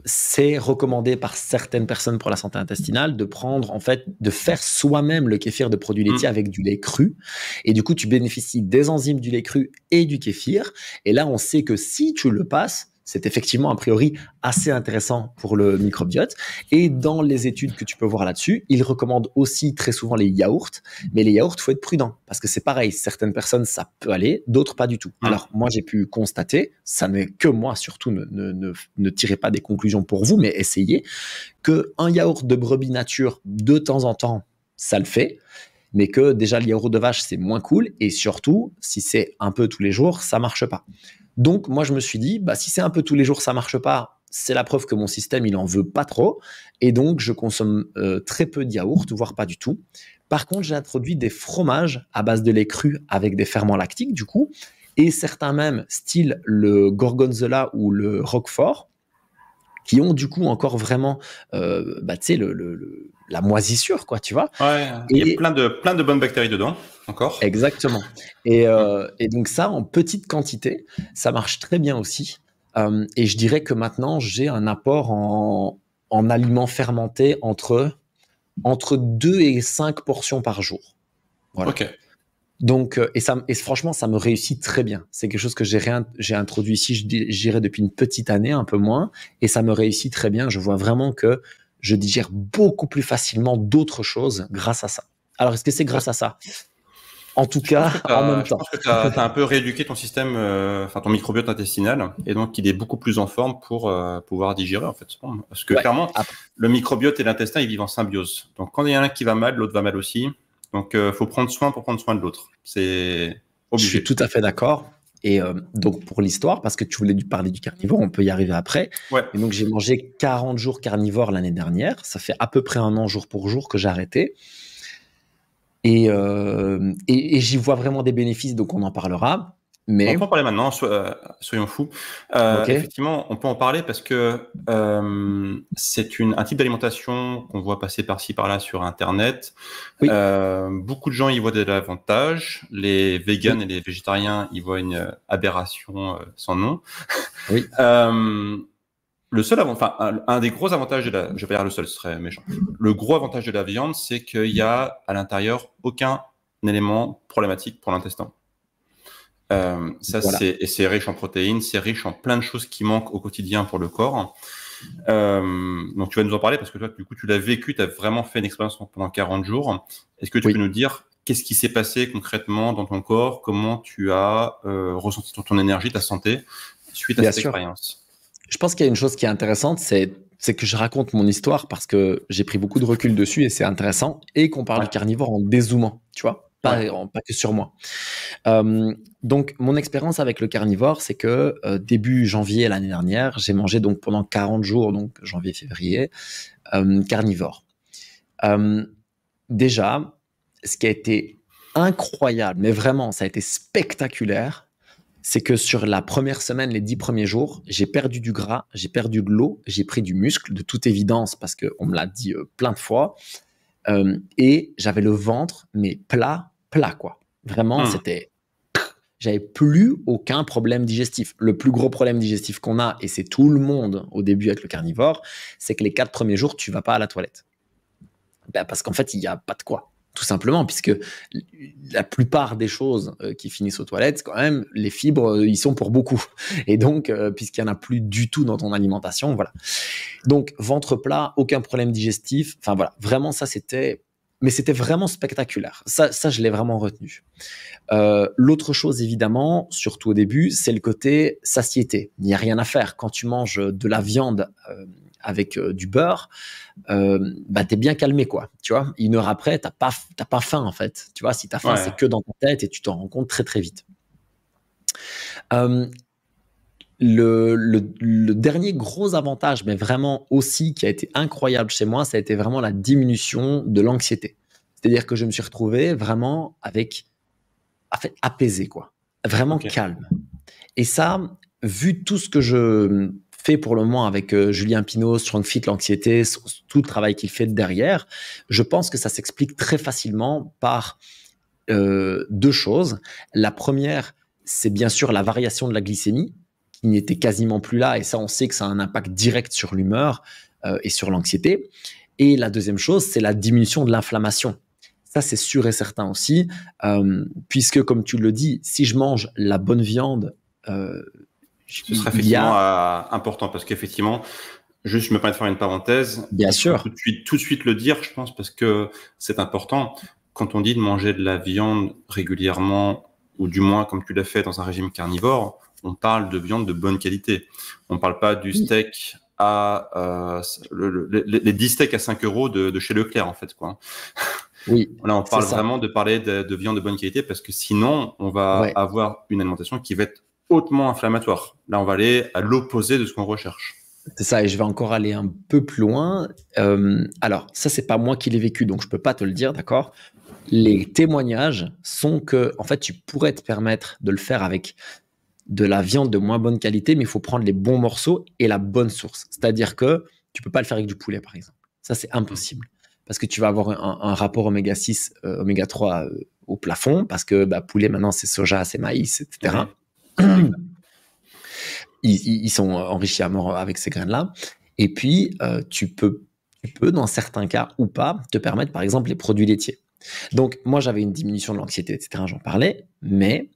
c'est recommandé par certaines personnes pour la santé intestinale de prendre, en fait, de faire soi-même le kéfir de produits laitiers avec du lait cru. Et du coup, tu bénéficies des enzymes du lait cru et du kéfir. Et là, on sait que si tu le passes, c'est effectivement a priori assez intéressant pour le microbiote. Et dans les études que tu peux voir là-dessus, ils recommandent aussi très souvent les yaourts. Mais les yaourts, faut être prudent parce que c'est pareil. Certaines personnes, ça peut aller, d'autres pas du tout. Alors, moi, j'ai pu constater, ça n'est que moi, surtout, ne tirez pas des conclusions pour vous, mais essayez, qu'un yaourt de brebis nature, de temps en temps, ça le fait. Mais que déjà, le yaourt de vache, c'est moins cool. Et surtout, si c'est un peu tous les jours, ça marche pas. Donc, moi, je me suis dit, bah, si c'est un peu tous les jours, ça marche pas, c'est la preuve que mon système, il en veut pas trop. Et donc, je consomme très peu de yaourt, voire pas du tout. Par contre, j'ai introduit des fromages à base de lait cru avec des ferments lactiques, du coup, et certains même, style le gorgonzola ou le roquefort, qui ont du coup encore vraiment, bah, tu sais, la moisissure, quoi, tu vois. Ouais, il y a Et plein de bonnes bactéries dedans, encore. exactement. Et donc ça, en petite quantité, ça marche très bien aussi. Et je dirais que maintenant, j'ai un apport en aliments fermentés entre 2 et 5 portions par jour. Voilà. Ok. Donc, et franchement, ça me réussit très bien. C'est quelque chose que j'ai introduit ici, je dirais, depuis une petite année, un peu moins, et ça me réussit très bien. Je vois vraiment que je digère beaucoup plus facilement d'autres choses grâce à ça. Alors, est-ce que c'est grâce à ça? En tout cas, en même Je temps. pense que t'as un peu rééduqué ton système, enfin ton microbiote intestinal, et donc il est beaucoup plus en forme pour pouvoir digérer en fait. Parce que Ouais. clairement, le microbiote et l'intestin ils vivent en symbiose. Donc quand il y en a un qui va mal, l'autre va mal aussi. Donc faut prendre soin pour prendre soin de l'autre. C'est Je suis obligé. tout à fait d'accord. Et donc, pour l'histoire, parce que tu voulais parler du carnivore, on peut y arriver après. Ouais. Et donc, j'ai mangé 40 jours carnivore l'année dernière. Ça fait à peu près un an jour pour jour que j'ai arrêté. Et j'y vois vraiment des bénéfices, donc on en parlera. On Mais, peut en parler maintenant, soyons fous. ok, Effectivement, on peut en parler parce que c'est un type d'alimentation qu'on voit passer par-ci par-là sur Internet. oui, Beaucoup de gens y voient de l'avantage. Les oui, véganes et les végétariens y voient une aberration sans nom. oui, Le seul enfin, un des gros avantages je vais pas dire le seul, ce serait méchant. Le gros avantage de la viande, c'est qu'il y a à l'intérieur aucun élément problématique pour l'intestin. voilà. Et c'est riche en protéines, c'est riche en plein de choses qui manquent au quotidien pour le corps. Donc tu vas nous en parler parce que toi, du coup, tu l'as vécu, tu as vraiment fait une expérience pendant 40 jours. Est-ce que tu peux Oui, nous dire qu'est-ce qui s'est passé concrètement dans ton corps, comment tu as ressenti ton énergie, ta santé suite à bien cette sûr. expérience? Je pense qu'il y a une chose qui est intéressante, c'est que je raconte mon histoire parce que j'ai pris beaucoup de recul dessus et c'est intéressant. Et qu'on parle Ouais. du carnivore en dézoomant, tu vois. Ouais. pas que sur moi. Donc, mon expérience avec le carnivore, c'est que début janvier l'année dernière, j'ai mangé donc pendant 40 jours, donc janvier-février, carnivore. Déjà, ce qui a été incroyable, mais vraiment, ça a été spectaculaire, c'est que sur la première semaine, les 10 premiers jours, j'ai perdu du gras, j'ai perdu de l'eau, j'ai pris du muscle, de toute évidence, parce qu'on me l'a dit plein de fois. Et j'avais le ventre, mais plat, quoi. Vraiment, Hum. j'avais plus aucun problème digestif. Le plus gros problème digestif qu'on a, et c'est tout le monde au début avec le carnivore, c'est que les 4 premiers jours, tu vas pas à la toilette. Parce qu'en fait, il n'y a pas de quoi. Tout simplement, puisque la plupart des choses qui finissent aux toilettes, quand même, les fibres, ils sont pour beaucoup. Et donc, puisqu'il n'y en a plus du tout dans ton alimentation, voilà. Donc, ventre plat, aucun problème digestif. Enfin, voilà, vraiment, ça, mais c'était vraiment spectaculaire. Ça, je l'ai vraiment retenu. L'autre chose, évidemment, surtout au début, c'est le côté satiété. Il n'y a rien à faire. Quand tu manges de la viande avec du beurre, t'es bien calmé, quoi. Tu vois, 1 heure après, t'as pas faim, en fait. Tu vois, si t'as faim, Ouais. c'est que dans ta tête et tu t'en rends compte très, très vite. Le dernier gros avantage, mais vraiment aussi qui a été incroyable chez moi, ça a été vraiment la diminution de l'anxiété. C'est-à-dire que je me suis retrouvé vraiment apaisé, quoi. Vraiment calme. Et ça, vu tout ce que je fais pour le moment avec Julien Pinault, StrongFit, l'anxiété, tout le travail qu'il fait derrière, je pense que ça s'explique très facilement par 2 choses. La première, c'est bien sûr la variation de la glycémie, qui n'était quasiment plus là, et ça, on sait que ça a un impact direct sur l'humeur et sur l'anxiété. Et la deuxième chose, c'est la diminution de l'inflammation. Ça, c'est sûr et certain aussi, puisque, comme tu le dis, si je mange la bonne viande, Ce serait effectivement important parce qu'effectivement, juste, je me permets de faire une parenthèse. Bien Il faut sûr. tout de suite le dire, je pense, parce que c'est important. Quand on dit de manger de la viande régulièrement, ou du moins comme tu l'as fait dans un régime carnivore, on parle de viande de bonne qualité. On ne parle pas du steak à les 10 steaks à 5 euros de chez Leclerc, en fait, quoi. Oui. Là, on parle vraiment de parler de viande de bonne qualité parce que sinon, on va avoir une alimentation qui va être hautement inflammatoire. Là, on va aller à l'opposé de ce qu'on recherche. C'est ça, et je vais encore aller un peu plus loin. Alors, ça, c'est pas moi qui l'ai vécu, donc je peux pas te le dire, d'accord? Les témoignages sont que, en fait, tu pourrais te permettre de le faire avec de la viande de moins bonne qualité, mais il faut prendre les bons morceaux et la bonne source. C'est-à-dire que tu peux pas le faire avec du poulet, par exemple. Ça, c'est impossible. Parce que tu vas avoir un rapport oméga 6, oméga 3 au plafond, parce que poulet, maintenant, c'est soja, c'est maïs, etc. Oui. Ils sont enrichis à mort avec ces graines-là. Et puis, tu peux, dans certains cas ou pas, te permettre, par exemple, les produits laitiers. Donc, moi, j'avais une diminution de l'anxiété, etc. J'en parlais, mais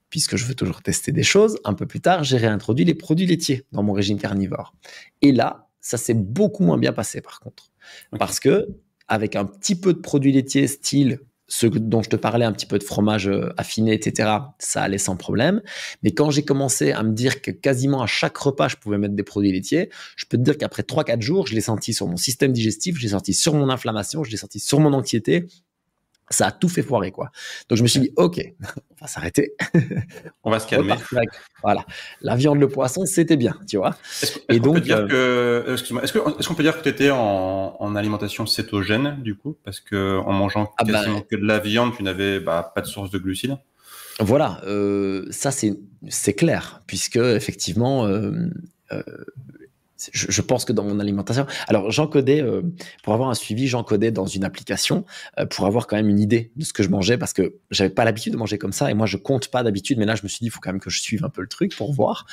puisque je veux toujours tester des choses, un peu plus tard, j'ai réintroduit les produits laitiers dans mon régime carnivore. Et là, ça s'est beaucoup moins bien passé, par contre. Parce que, avec un petit peu de produits laitiers, style ceux dont je te parlais, un petit peu de fromage affiné, etc., ça allait sans problème. Mais quand j'ai commencé à me dire que quasiment à chaque repas, je pouvais mettre des produits laitiers, je peux te dire qu'après 3-4 jours, je l'ai senti sur mon système digestif, je l'ai senti sur mon inflammation, je l'ai senti sur mon anxiété. Ça a tout fait foirer, quoi. Donc, je me suis dit, OK, on va s'arrêter. On va se calmer. Voilà. La viande, le poisson, c'était bien, tu vois. Est-ce qu'on peut dire que tu étais en alimentation cétogène, du coup, parce que en mangeant quasiment que de la viande, tu n'avais pas de source de glucides? Voilà, ça c'est clair, puisque effectivement, je pense que dans mon alimentation, alors j'encodais, pour avoir un suivi, j'encodais dans une application pour avoir quand même une idée de ce que je mangeais, parce que j'avais pas l'habitude de manger comme ça, et moi je compte pas d'habitude, mais là je me suis dit il faut quand même que je suive un peu le truc pour voir.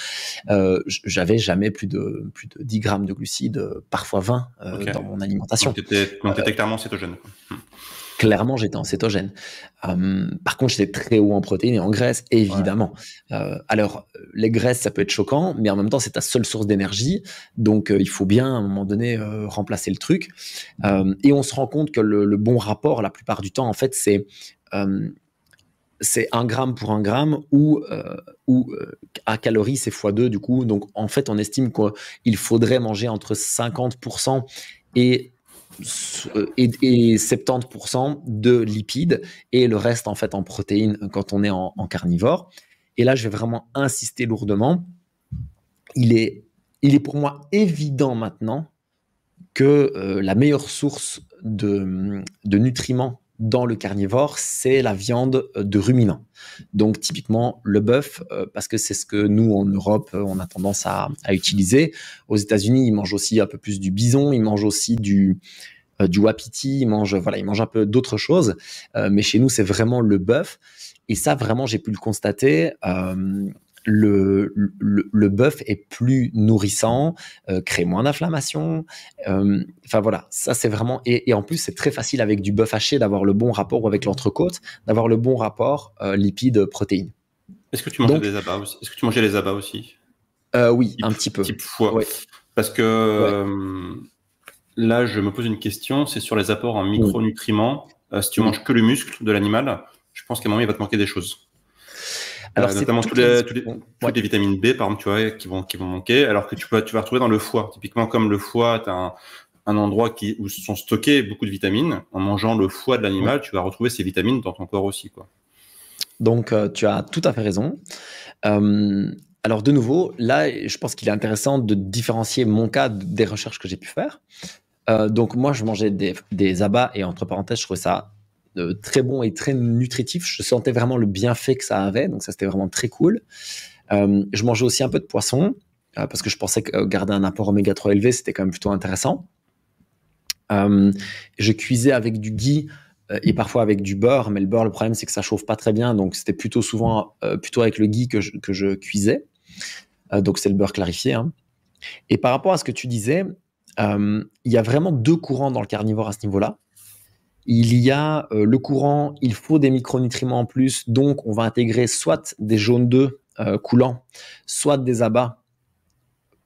J'avais jamais plus de 10 grammes de glucides, parfois 20 dans mon alimentation. Donc t'étais clairement cétogène, quoi. Clairement, j'étais en cétogène. Par contre, j'étais très haut en protéines et en graisses, évidemment. Alors, les graisses, ça peut être choquant, mais en même temps, c'est ta seule source d'énergie. Donc, il faut bien, à un moment donné, remplacer le truc. Et on se rend compte que le bon rapport, la plupart du temps, en fait, c'est 1 gramme pour 1 gramme ou à calories, c'est x2, du coup. Donc, en fait, on estime qu'il faudrait manger entre 50% et et 70% de lipides et le reste en fait en protéines quand on est en carnivore. Et là, je vais vraiment insister lourdement. Il est pour moi évident maintenant que la meilleure source de nutriments dans le carnivore, c'est la viande de ruminants. Donc typiquement le bœuf, parce que c'est ce que nous en Europe, on a tendance à utiliser. Aux États-Unis, ils mangent aussi un peu plus du bison, ils mangent aussi du wapiti, ils mangent un peu d'autres choses. Mais chez nous, c'est vraiment le bœuf. Et ça, vraiment, j'ai pu le constater. Le bœuf est plus nourrissant, crée moins d'inflammation. Enfin voilà, ça c'est vraiment. Et en plus, c'est très facile avec du bœuf haché d'avoir le bon rapport, ou avec l'entrecôte, d'avoir le bon rapport lipides-protéines. Est-ce que tu mangeais des abats aussi? Est-ce que tu mangeais les abats aussi? Oui, un petit peu. Type foie. Ouais. Parce que là, je me pose une question, c'est sur les apports en micronutriments. Si tu manges que le muscle de l'animal, je pense qu'à un moment, il va te manquer des choses. Alors, notamment toutes les vitamines B, par exemple, tu vois, qui vont manquer, alors que tu vas retrouver dans le foie. Typiquement, comme le foie, tu as un endroit où sont stockées beaucoup de vitamines. En mangeant le foie de l'animal, tu vas retrouver ces vitamines dans ton corps aussi, quoi. Donc, tu as tout à fait raison. Alors, de nouveau, là, je pense qu'il est intéressant de différencier mon cas des recherches que j'ai pu faire. Donc, moi, je mangeais des abats, et entre parenthèses, je trouvais ça très bon et très nutritif. Je sentais vraiment le bienfait que ça avait, donc ça c'était vraiment très cool. Je mangeais aussi un peu de poisson parce que je pensais que garder un apport oméga 3 élevé c'était quand même plutôt intéressant. Je cuisais avec du ghee et parfois avec du beurre, mais le beurre, le problème c'est que ça chauffe pas très bien, donc c'était plutôt souvent plutôt avec le ghee que je cuisais. Donc c'est le beurre clarifié, hein. Et par rapport à ce que tu disais, il y a vraiment deux courants dans le carnivore à ce niveau-là. Il y a le courant, il faut des micronutriments en plus, donc on va intégrer soit des jaunes d'œufs coulants, soit des abats,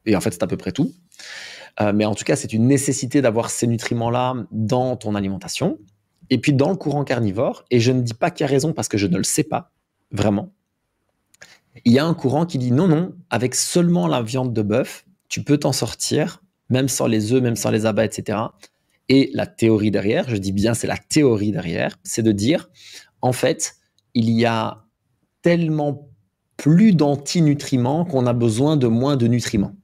et en fait c'est à peu près tout. Mais en tout cas, c'est une nécessité d'avoir ces nutriments-là dans ton alimentation. Et puis dans le courant carnivore, et je ne dis pas qu'il y a raison parce que je ne le sais pas, vraiment, il y a un courant qui dit non, avec seulement la viande de bœuf, tu peux t'en sortir, même sans les œufs, même sans les abats, etc. Et la théorie derrière, je dis bien c'est la théorie derrière, c'est de dire, en fait, il y a tellement plus d'antinutriments qu'on a besoin de moins de nutriments.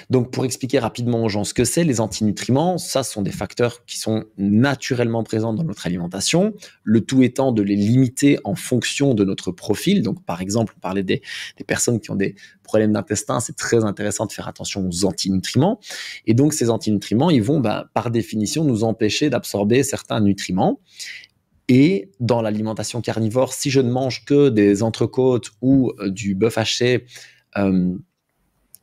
Donc, pour expliquer rapidement aux gens ce que c'est, les antinutriments, ça sont des facteurs qui sont naturellement présents dans notre alimentation, le tout étant de les limiter en fonction de notre profil. Donc, par exemple, on parlait des personnes qui ont des problèmes d'intestin, c'est très intéressant de faire attention aux antinutriments. Et donc, ces antinutriments, ils vont, par définition, nous empêcher d'absorber certains nutriments. Et dans l'alimentation carnivore, si je ne mange que des entrecôtes ou du bœuf haché,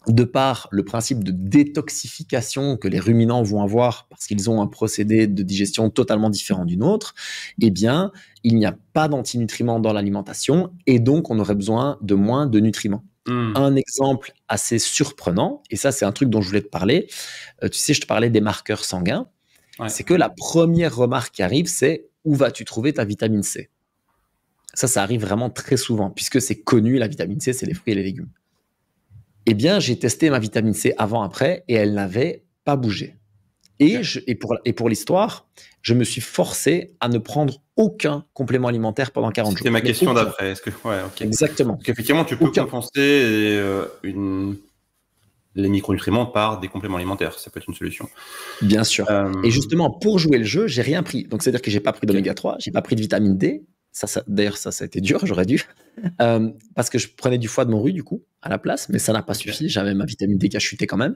de par le principe de détoxification que les ruminants vont avoir parce qu'ils ont un procédé de digestion totalement différent du nôtre, eh bien, il n'y a pas d'antinutriments dans l'alimentation et donc on aurait besoin de moins de nutriments. Un exemple assez surprenant, et ça c'est un truc dont je voulais te parler, tu sais, je te parlais des marqueurs sanguins, c'est que la première remarque qui arrive, c'est où vas-tu trouver ta vitamine C? Ça arrive vraiment très souvent, puisque c'est connu, la vitamine C, c'est les fruits et les légumes. Eh bien, j'ai testé ma vitamine C avant-après et elle n'avait pas bougé. Et pour l'histoire, je me suis forcé à ne prendre aucun complément alimentaire pendant 40 jours. C'était ma question d'après. Exactement. Parce qu'effectivement, tu peux compenser les micronutriments par des compléments alimentaires. Ça peut être une solution. Bien sûr. Et justement, pour jouer le jeu, j'ai rien pris. Donc, c'est-à-dire que j'ai pas pris d'oméga 3, j'ai pas pris de vitamine D. D'ailleurs, ça a été dur, j'aurais dû. Parce que je prenais du foie de morue, du coup, à la place, mais ça n'a pas suffi. J'avais ma vitamine D qui a chuté quand même.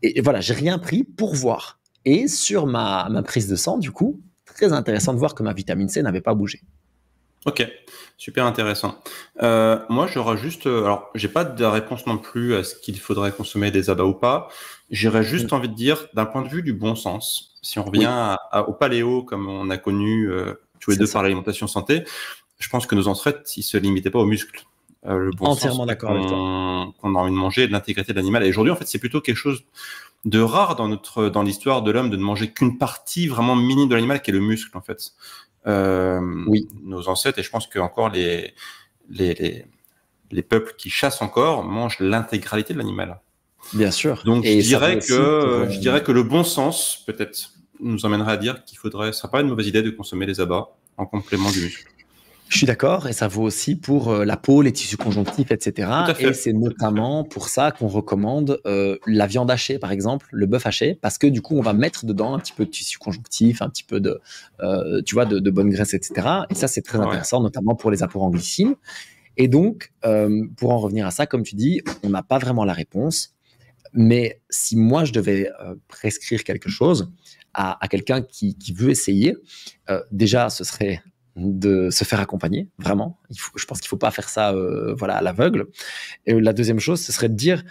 Et voilà, j'ai rien pris pour voir. Et sur ma prise de sang, du coup, très intéressant de voir que ma vitamine C n'avait pas bougé. Ok, super intéressant. Moi, j'aurais juste... alors, j'ai pas de réponse non plus à ce qu'il faudrait consommer des abats ou pas. J'aurais juste envie de dire, d'un point de vue du bon sens, si on revient au paléo, comme on a connu tous les deux par l'alimentation santé, je pense que nos ancêtres, ils se limitaient pas aux muscles. Le bon entièrement sens d'accord avec toi. Qu'on a envie de manger, de l'intégrité de l'animal. Et aujourd'hui, en fait, c'est plutôt quelque chose de rare dans l'histoire de l'homme de ne manger qu'une partie vraiment minime de l'animal, qui est le muscle, en fait. Nos ancêtres, et je pense que encore les peuples qui chassent encore mangent l'intégralité de l'animal. Bien sûr. Donc je dirais que le bon sens, peut-être nous emmènerait à dire ce serait pas une mauvaise idée de consommer des abats en complément du muscle. Je suis d'accord, et ça vaut aussi pour la peau, les tissus conjonctifs, Tout etc. à fait. Et c'est notamment pour ça qu'on recommande la viande hachée, par exemple, le bœuf haché, parce que du coup, on va mettre dedans un petit peu de tissu conjonctif, un petit peu de, tu vois, de bonne graisse, etc. Et ça, c'est très intéressant, notamment pour les apports en glycine. Et donc, pour en revenir à ça, comme tu dis, on n'a pas vraiment la réponse. Mais si moi, je devais prescrire quelque chose à quelqu'un qui veut essayer, déjà, ce serait de se faire accompagner, vraiment. Je pense qu'il ne faut pas faire ça à l'aveugle. Et la deuxième chose, ce serait de dire,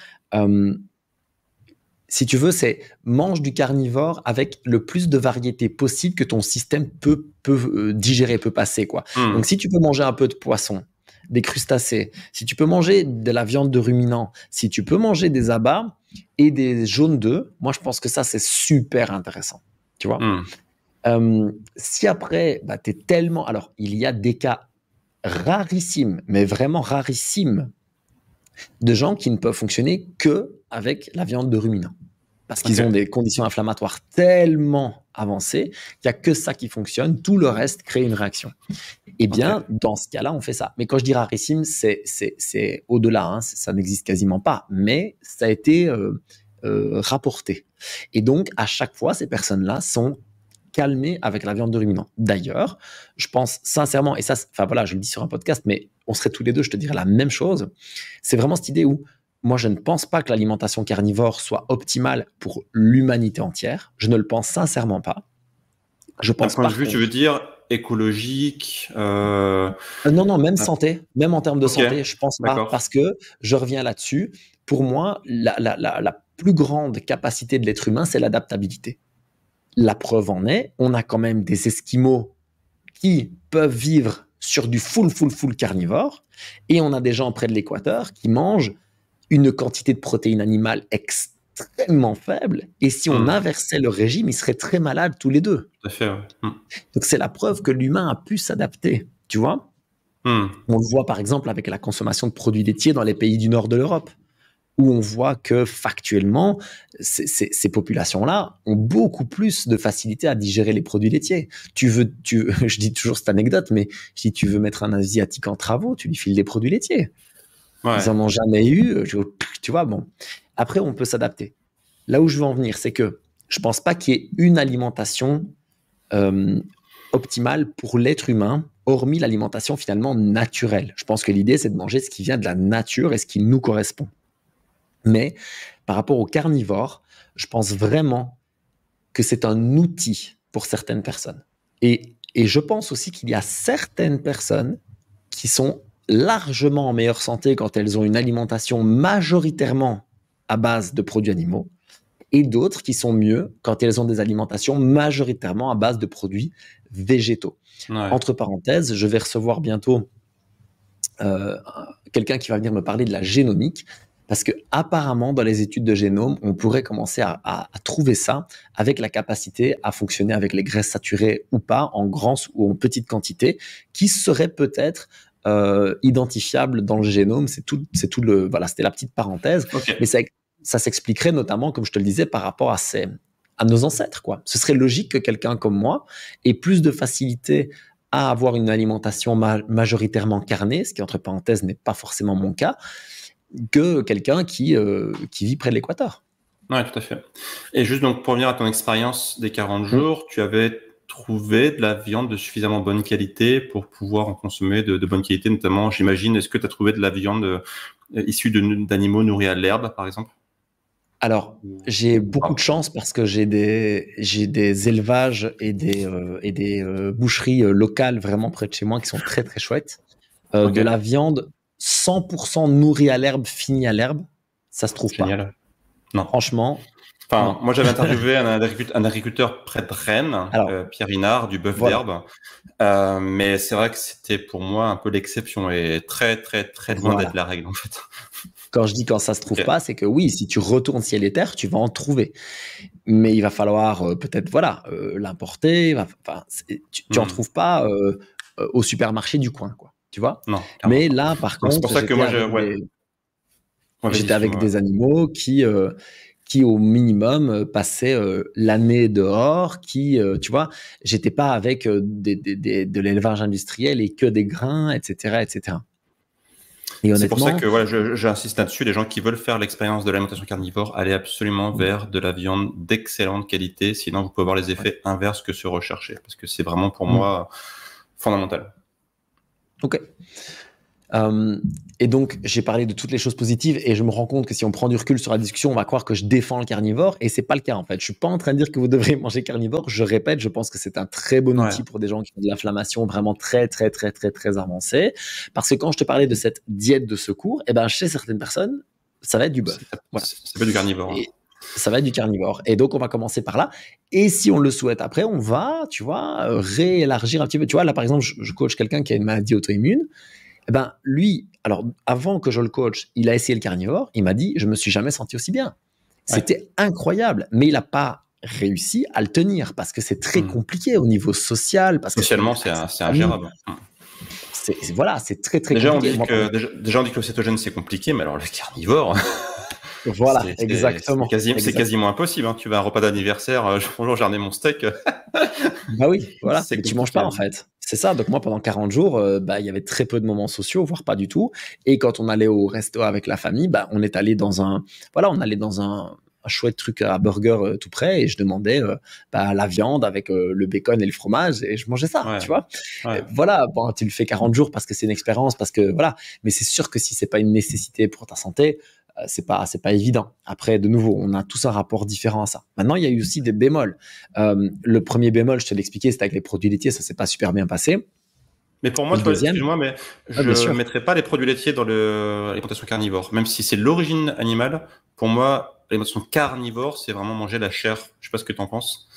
si tu veux, c'est mange du carnivore avec le plus de variété possible que ton système peut digérer, peut passer, quoi. Donc, si tu peux manger un peu de poisson, des crustacés, si tu peux manger de la viande de ruminants, si tu peux manger des abats et des jaunes d'œufs, moi, je pense que ça, c'est super intéressant, tu vois. Si après, t'es tellement... Alors, il y a des cas rarissimes, mais vraiment rarissimes, de gens qui ne peuvent fonctionner que avec la viande de ruminants. Parce qu'ils ont des conditions inflammatoires tellement avancées qu'il n'y a que ça qui fonctionne, tout le reste crée une réaction. Eh bien, dans ce cas-là, on fait ça. Mais quand je dis rarissime, c'est au-delà, hein, ça n'existe quasiment pas, mais ça a été rapporté. Et donc, à chaque fois, ces personnes-là sont calmées avec la viande de ruminant. D'ailleurs, je pense sincèrement, et ça, enfin voilà, je le dis sur un podcast, mais on serait tous les deux, je te dirais la même chose. C'est vraiment cette idée où moi, je ne pense pas que l'alimentation carnivore soit optimale pour l'humanité entière. Je ne le pense sincèrement pas. Je pense d'un point de vue, tu veux dire écologique Non, même santé, même en termes de santé, je pense pas. D'accord. Parce que, je reviens là-dessus, pour moi, la plus grande capacité de l'être humain, c'est l'adaptabilité. La preuve en est, on a quand même des Esquimaux qui peuvent vivre sur du full carnivore, et on a des gens près de l'équateur qui mangent une quantité de protéines animales extrêmement faible, et si on inversait le régime, ils seraient très malades tous les deux. Tout à fait, Donc c'est la preuve que l'humain a pu s'adapter, tu vois. On le voit par exemple avec la consommation de produits laitiers dans les pays du nord de l'Europe, où on voit que factuellement, ces populations-là ont beaucoup plus de facilité à digérer les produits laitiers. Je dis toujours cette anecdote, mais si tu veux mettre un Asiatique en travaux, tu lui files des produits laitiers. Ils n'en ont jamais eu, tu vois, bon. Après, on peut s'adapter. Là où je veux en venir, c'est que je ne pense pas qu'il y ait une alimentation optimale pour l'être humain, hormis l'alimentation finalement naturelle. Je pense que l'idée, c'est de manger ce qui vient de la nature et ce qui nous correspond. Mais par rapport aux carnivores, je pense vraiment que c'est un outil pour certaines personnes. Et je pense aussi qu'il y a certaines personnes qui sont largement en meilleure santé quand elles ont une alimentation majoritairement à base de produits animaux, et d'autres qui sont mieux quand elles ont des alimentations majoritairement à base de produits végétaux. Entre parenthèses, je vais recevoir bientôt quelqu'un qui va venir me parler de la génomique, parce que apparemment dans les études de génome, on pourrait commencer à trouver ça avec la capacité à fonctionner avec les graisses saturées ou pas, en grande ou en petite quantité, qui serait peut-être identifiable dans le génome. C'était la petite parenthèse. Mais ça s'expliquerait notamment, comme je te le disais, par rapport à nos ancêtres, quoi. Ce serait logique que quelqu'un comme moi ait plus de facilité à avoir une alimentation majoritairement carnée, ce qui, entre parenthèses, n'est pas forcément mon cas, que quelqu'un qui vit près de l'équateur. Oui, tout à fait. Et juste donc, pour revenir à ton expérience des 40 jours, tu avais trouvé de la viande de suffisamment bonne qualité pour pouvoir en consommer de bonne qualité, notamment, j'imagine, est-ce que tu as trouvé de la viande issue d'animaux nourris à l'herbe, par exemple? Alors, j'ai beaucoup de chance parce que j'ai des élevages et des boucheries locales vraiment près de chez moi qui sont très, très chouettes. De la viande 100% nourrie à l'herbe, finie à l'herbe, ça se trouve Génial. pas. Non. Franchement. Enfin, non. moi, j'avais interviewé un agriculteur près de Rennes, Pierre Inard, du bœuf d'herbe. Mais c'est vrai que c'était pour moi un peu l'exception et très, très, très loin d'être la règle, en fait. Quand je dis quand ça se trouve pas, c'est que oui, si tu retournes ciel et terre, tu vas en trouver. Mais il va falloir peut-être l'importer. Tu en trouves pas au supermarché du coin, quoi. Tu vois? Non. Mais là, par contre, c'est pour ça que moi, j'étais avec des animaux qui qui au minimum passaient l'année dehors, qui, tu vois, j'étais pas avec de l'élevage industriel et que des grains, etc., etc. Et C'est pour ça honnêtement, que voilà, j'insiste là-dessus. Les gens qui veulent faire l'expérience de l'alimentation carnivore, allez absolument vers de la viande d'excellente qualité. Sinon, vous pouvez avoir les effets inverses que ceux recherchés. Parce que c'est vraiment pour moi fondamental. Ok. Et donc, j'ai parlé de toutes les choses positives et je me rends compte que si on prend du recul sur la discussion, on va croire que je défends le carnivore et c'est pas le cas en fait. Je suis pas en train de dire que vous devrez manger carnivore. Je répète, je pense que c'est un très bon outil pour des gens qui ont de l'inflammation vraiment très, très, très, très, très avancée. Parce que quand je te parlais de cette diète de secours, eh ben, chez certaines personnes, ça va être du bœuf. Voilà. Ça fait du carnivore. Et ça va être du carnivore. Et donc, on va commencer par là. Et si on le souhaite après, on va, tu vois, réélargir un petit peu. Tu vois, là, par exemple, je coach quelqu'un qui a une maladie auto-immune. Eh ben, lui, alors avant que je le coach, il a essayé le carnivore. Il m'a dit, je me suis jamais senti aussi bien. C'était incroyable, mais il n'a pas réussi à le tenir parce que c'est très compliqué au niveau social. Parce Socialement, c'est ingérable. Voilà, c'est très très déjà, compliqué. Déjà, on dit que le cétogène c'est compliqué, mais alors le carnivore. Voilà, exactement. C'est quasiment impossible. Hein. Tu vas à un repas d'anniversaire, bonjour, j'ai ramené mon steak. Bah oui, voilà, mais tu manges pas en fait. C'est ça, donc moi pendant 40 jours, il y avait très peu de moments sociaux, voire pas du tout. Et quand on allait au resto avec la famille, on est allé dans un chouette truc à burger tout près et je demandais la viande avec le bacon et le fromage et je mangeais ça, tu vois. Voilà, bon, tu le fais 40 jours parce que c'est une expérience, parce que voilà, mais c'est sûr que si c'est pas une nécessité pour ta santé, c'est pas évident. Après, de nouveau, on a tous un rapport différent à ça. Maintenant, il y a eu aussi des bémols. Le premier bémol, je te l'expliquais, c'était avec les produits laitiers, ça s'est pas super bien passé. Mais pour moi, excuse-moi, mais je ne mettrais pas les produits laitiers dans l'alimentation carnivore. Même si c'est l'origine animale, pour moi, l'alimentation carnivore, c'est vraiment manger la chair. Je sais pas ce que tu en penses.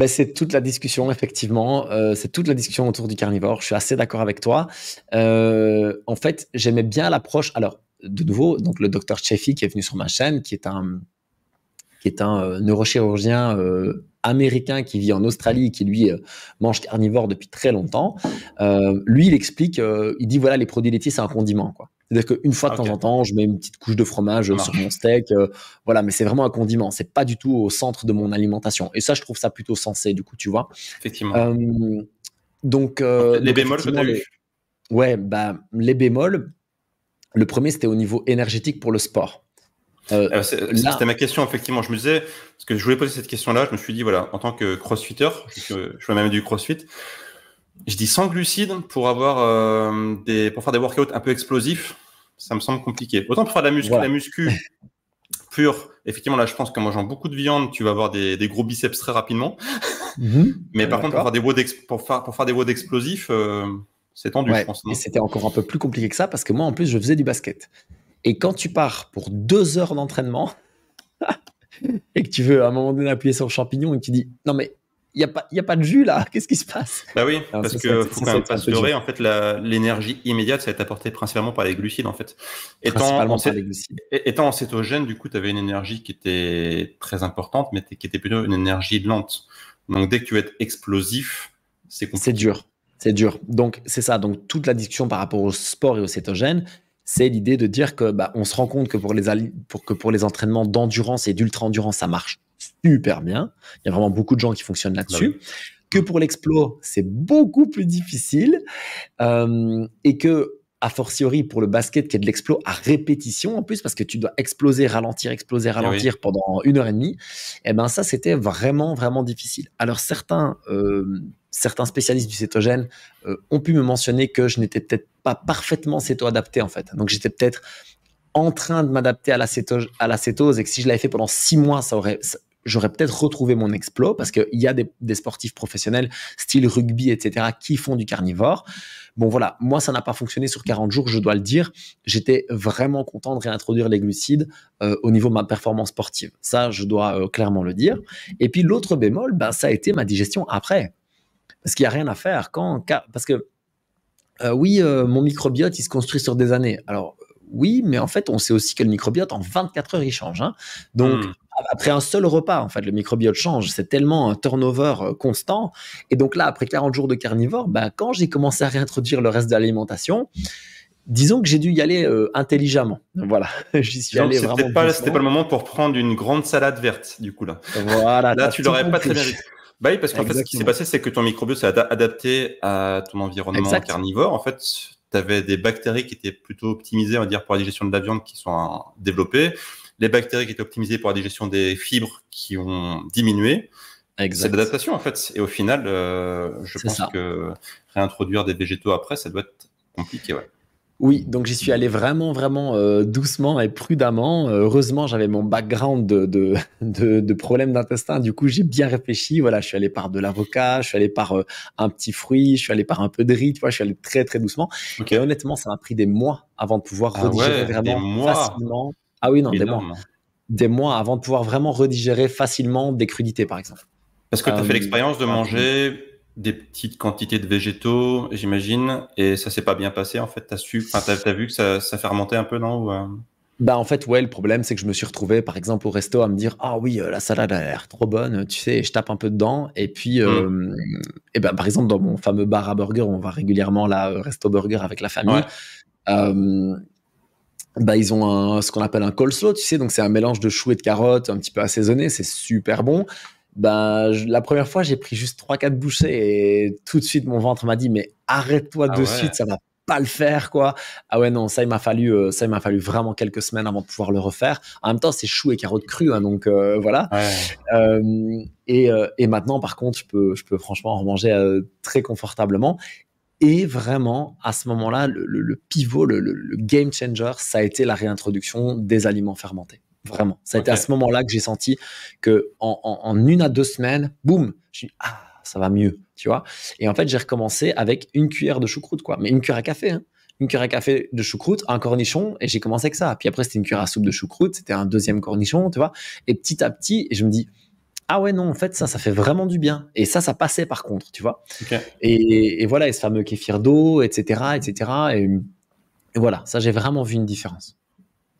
C'est toute la discussion, effectivement. C'est toute la discussion autour du carnivore. Je suis assez d'accord avec toi. En fait, j'aimais bien l'approche. Alors, de nouveau, donc le docteur Cheffy qui est venu sur ma chaîne, qui est un neurochirurgien américain qui vit en Australie, qui lui mange carnivore depuis très longtemps. Lui, il explique, il dit voilà, les produits laitiers, c'est un condiment, quoi. C'est-à-dire qu'une fois de temps en temps, je mets une petite couche de fromage sur mon steak, voilà, mais c'est vraiment un condiment. C'est pas du tout au centre de mon alimentation. Et ça, je trouve ça plutôt sensé, du coup, tu vois. Effectivement. Donc, les bémols que tu as eu. Ouais, les bémols. Le premier, c'était au niveau énergétique pour le sport. C'était ma question, effectivement. Je me disais, parce que je voulais poser cette question-là, je me suis dit, voilà, en tant que crossfitter, je fais même du crossfit, je dis sans glucides pour pour faire des workouts un peu explosifs, ça me semble compliqué. Autant pour faire de la muscu pure, effectivement, là, je pense qu'en mangeant beaucoup de viande, tu vas avoir des gros biceps très rapidement. Mais par contre, pour faire des WOD explosifs, c'est tendu, je pense. Et c'était encore un peu plus compliqué que ça parce que moi, en plus, je faisais du basket. Et quand tu pars pour 2 heures d'entraînement et que tu veux à un moment donné appuyer sur le champignon et que tu dis non mais il y a pas de jus là, qu'est-ce qui se passe? Bah oui, parce que faut quand même pas se leurrer. En fait, l'énergie immédiate, ça va être apportée principalement par les glucides en fait. Étant en cétogène, du coup, tu avais une énergie qui était très importante, mais qui était plutôt une énergie lente. Donc dès que tu veux être explosif, c'est compliqué. C'est dur. Donc c'est ça. Donc toute la discussion par rapport au sport et au cétogène, c'est l'idée de dire que on se rend compte que pour les entraînements d'endurance et d'ultra-endurance, ça marche super bien. Il y a vraiment beaucoup de gens qui fonctionnent là-dessus. Que pour l'explo, c'est beaucoup plus difficile. Et que, a fortiori, pour le basket, qui est de l'explo à répétition en plus, parce que tu dois exploser, ralentir pendant 1h30, ça, c'était vraiment, vraiment difficile. Alors, certains spécialistes du cétogène ont pu me mentionner que je n'étais peut-être pas parfaitement céto-adapté, en fait. Donc, j'étais peut-être en train de m'adapter à la cétose et que si je l'avais fait pendant 6 mois, j'aurais peut-être retrouvé mon explo parce qu'il y a des sportifs professionnels, style rugby, etc., qui font du carnivore. Bon, voilà, moi, ça n'a pas fonctionné sur 40 jours, je dois le dire. J'étais vraiment content de réintroduire les glucides au niveau de ma performance sportive. Ça, je dois clairement le dire. Et puis, l'autre bémol, ça a été ma digestion après. Parce qu'il n'y a rien à faire. Parce que, mon microbiote, il se construit sur des années. Alors, oui, mais en fait, on sait aussi que le microbiote, en 24 heures, il change. Hein. Donc, après un seul repas, en fait, le microbiote change. C'est tellement un turnover constant. Et donc là, après 40 jours de carnivore, quand j'ai commencé à réintroduire le reste de l'alimentation, Disons que j'ai dû y aller intelligemment. Voilà, j'y suis Donc, allé vraiment c'était pas le moment pour prendre une grande salade verte, du coup, là. Voilà, Là, t'as tu tout l'aurais pas compris. très bien vécu. Bah oui, parce qu'en fait, ce qui s'est Exactement. passé, c'est que ton microbiote s'est adapté à ton environnement Exact. carnivore. En fait, tu avais des bactéries qui étaient plutôt optimisées, on va dire, pour la digestion de la viande qui sont développées. Les bactéries qui étaient optimisées pour la digestion des fibres qui ont diminué. C'est Exact. l'adaptation, en fait. Et au final, je C'est pense ça. que réintroduire des végétaux après, ça doit être compliqué, ouais. Oui, donc j'y suis allé vraiment, vraiment doucement et prudemment. Heureusement, j'avais mon background de problèmes d'intestin. Du coup, j'ai bien réfléchi. Voilà, je suis allé par de l'avocat, je suis allé par un petit fruit, je suis allé par un peu de riz. Tu vois, je suis allé très, très doucement. Ok. Et honnêtement, ça m'a pris des mois avant de pouvoir Ah redigérer ouais, des vraiment mois. facilement. Ah oui, non, des mois. Énorme. Des mois avant de pouvoir vraiment redigérer facilement des crudités, par exemple. Parce que tu as fait l'expérience de Rapidement. manger des petites quantités de végétaux, j'imagine, et ça s'est pas bien passé, en fait. T'as vu que ça fait remonter un peu, non? Bah en fait, ouais, le problème, c'est que je me suis retrouvé, par exemple, au resto à me dire, ah oui, la salade a l'air trop bonne, tu sais, et je tape un peu dedans. Et puis, et ben, par exemple, dans mon fameux bar à burger, on va régulièrement là, Resto Burger avec la famille, Ouais. euh, bah, ils ont ce qu'on appelle un coleslaw, tu sais, donc c'est un mélange de choux et de carottes, un petit peu assaisonné, c'est super bon. Ben, la première fois, j'ai pris juste 3-4 bouchées et tout de suite, mon ventre m'a dit, mais arrête-toi Ah de ouais. suite, ça va pas le faire, quoi. Ah ouais, non, ça, il m'a fallu vraiment quelques semaines avant de pouvoir le refaire. En même temps, c'est choux et carottes crues, hein, donc voilà. Ouais. Et maintenant, par contre, je peux franchement en manger très confortablement. Et vraiment, à ce moment-là, le pivot, le game changer, ça a été la réintroduction des aliments fermentés. Vraiment. Ça a été à Ok. ce moment-là que j'ai senti que en 1 à 2 semaines, boum, je dis, ah, ça va mieux, tu vois. Et en fait, j'ai recommencé avec une cuillère de choucroute, quoi. Mais une cuillère à café, hein. Une cuillère à café de choucroute, un cornichon, et j'ai commencé avec ça. Puis après, c'était une cuillère à soupe de choucroute, c'était un deuxième cornichon, tu vois. Et petit à petit, je me dis, ah ouais, non, en fait, ça fait vraiment du bien. Et ça passait par contre, tu vois. Ok. Et voilà, et ce fameux kéfir d'eau, etc., etc. Et voilà, ça, j'ai vraiment vu une différence.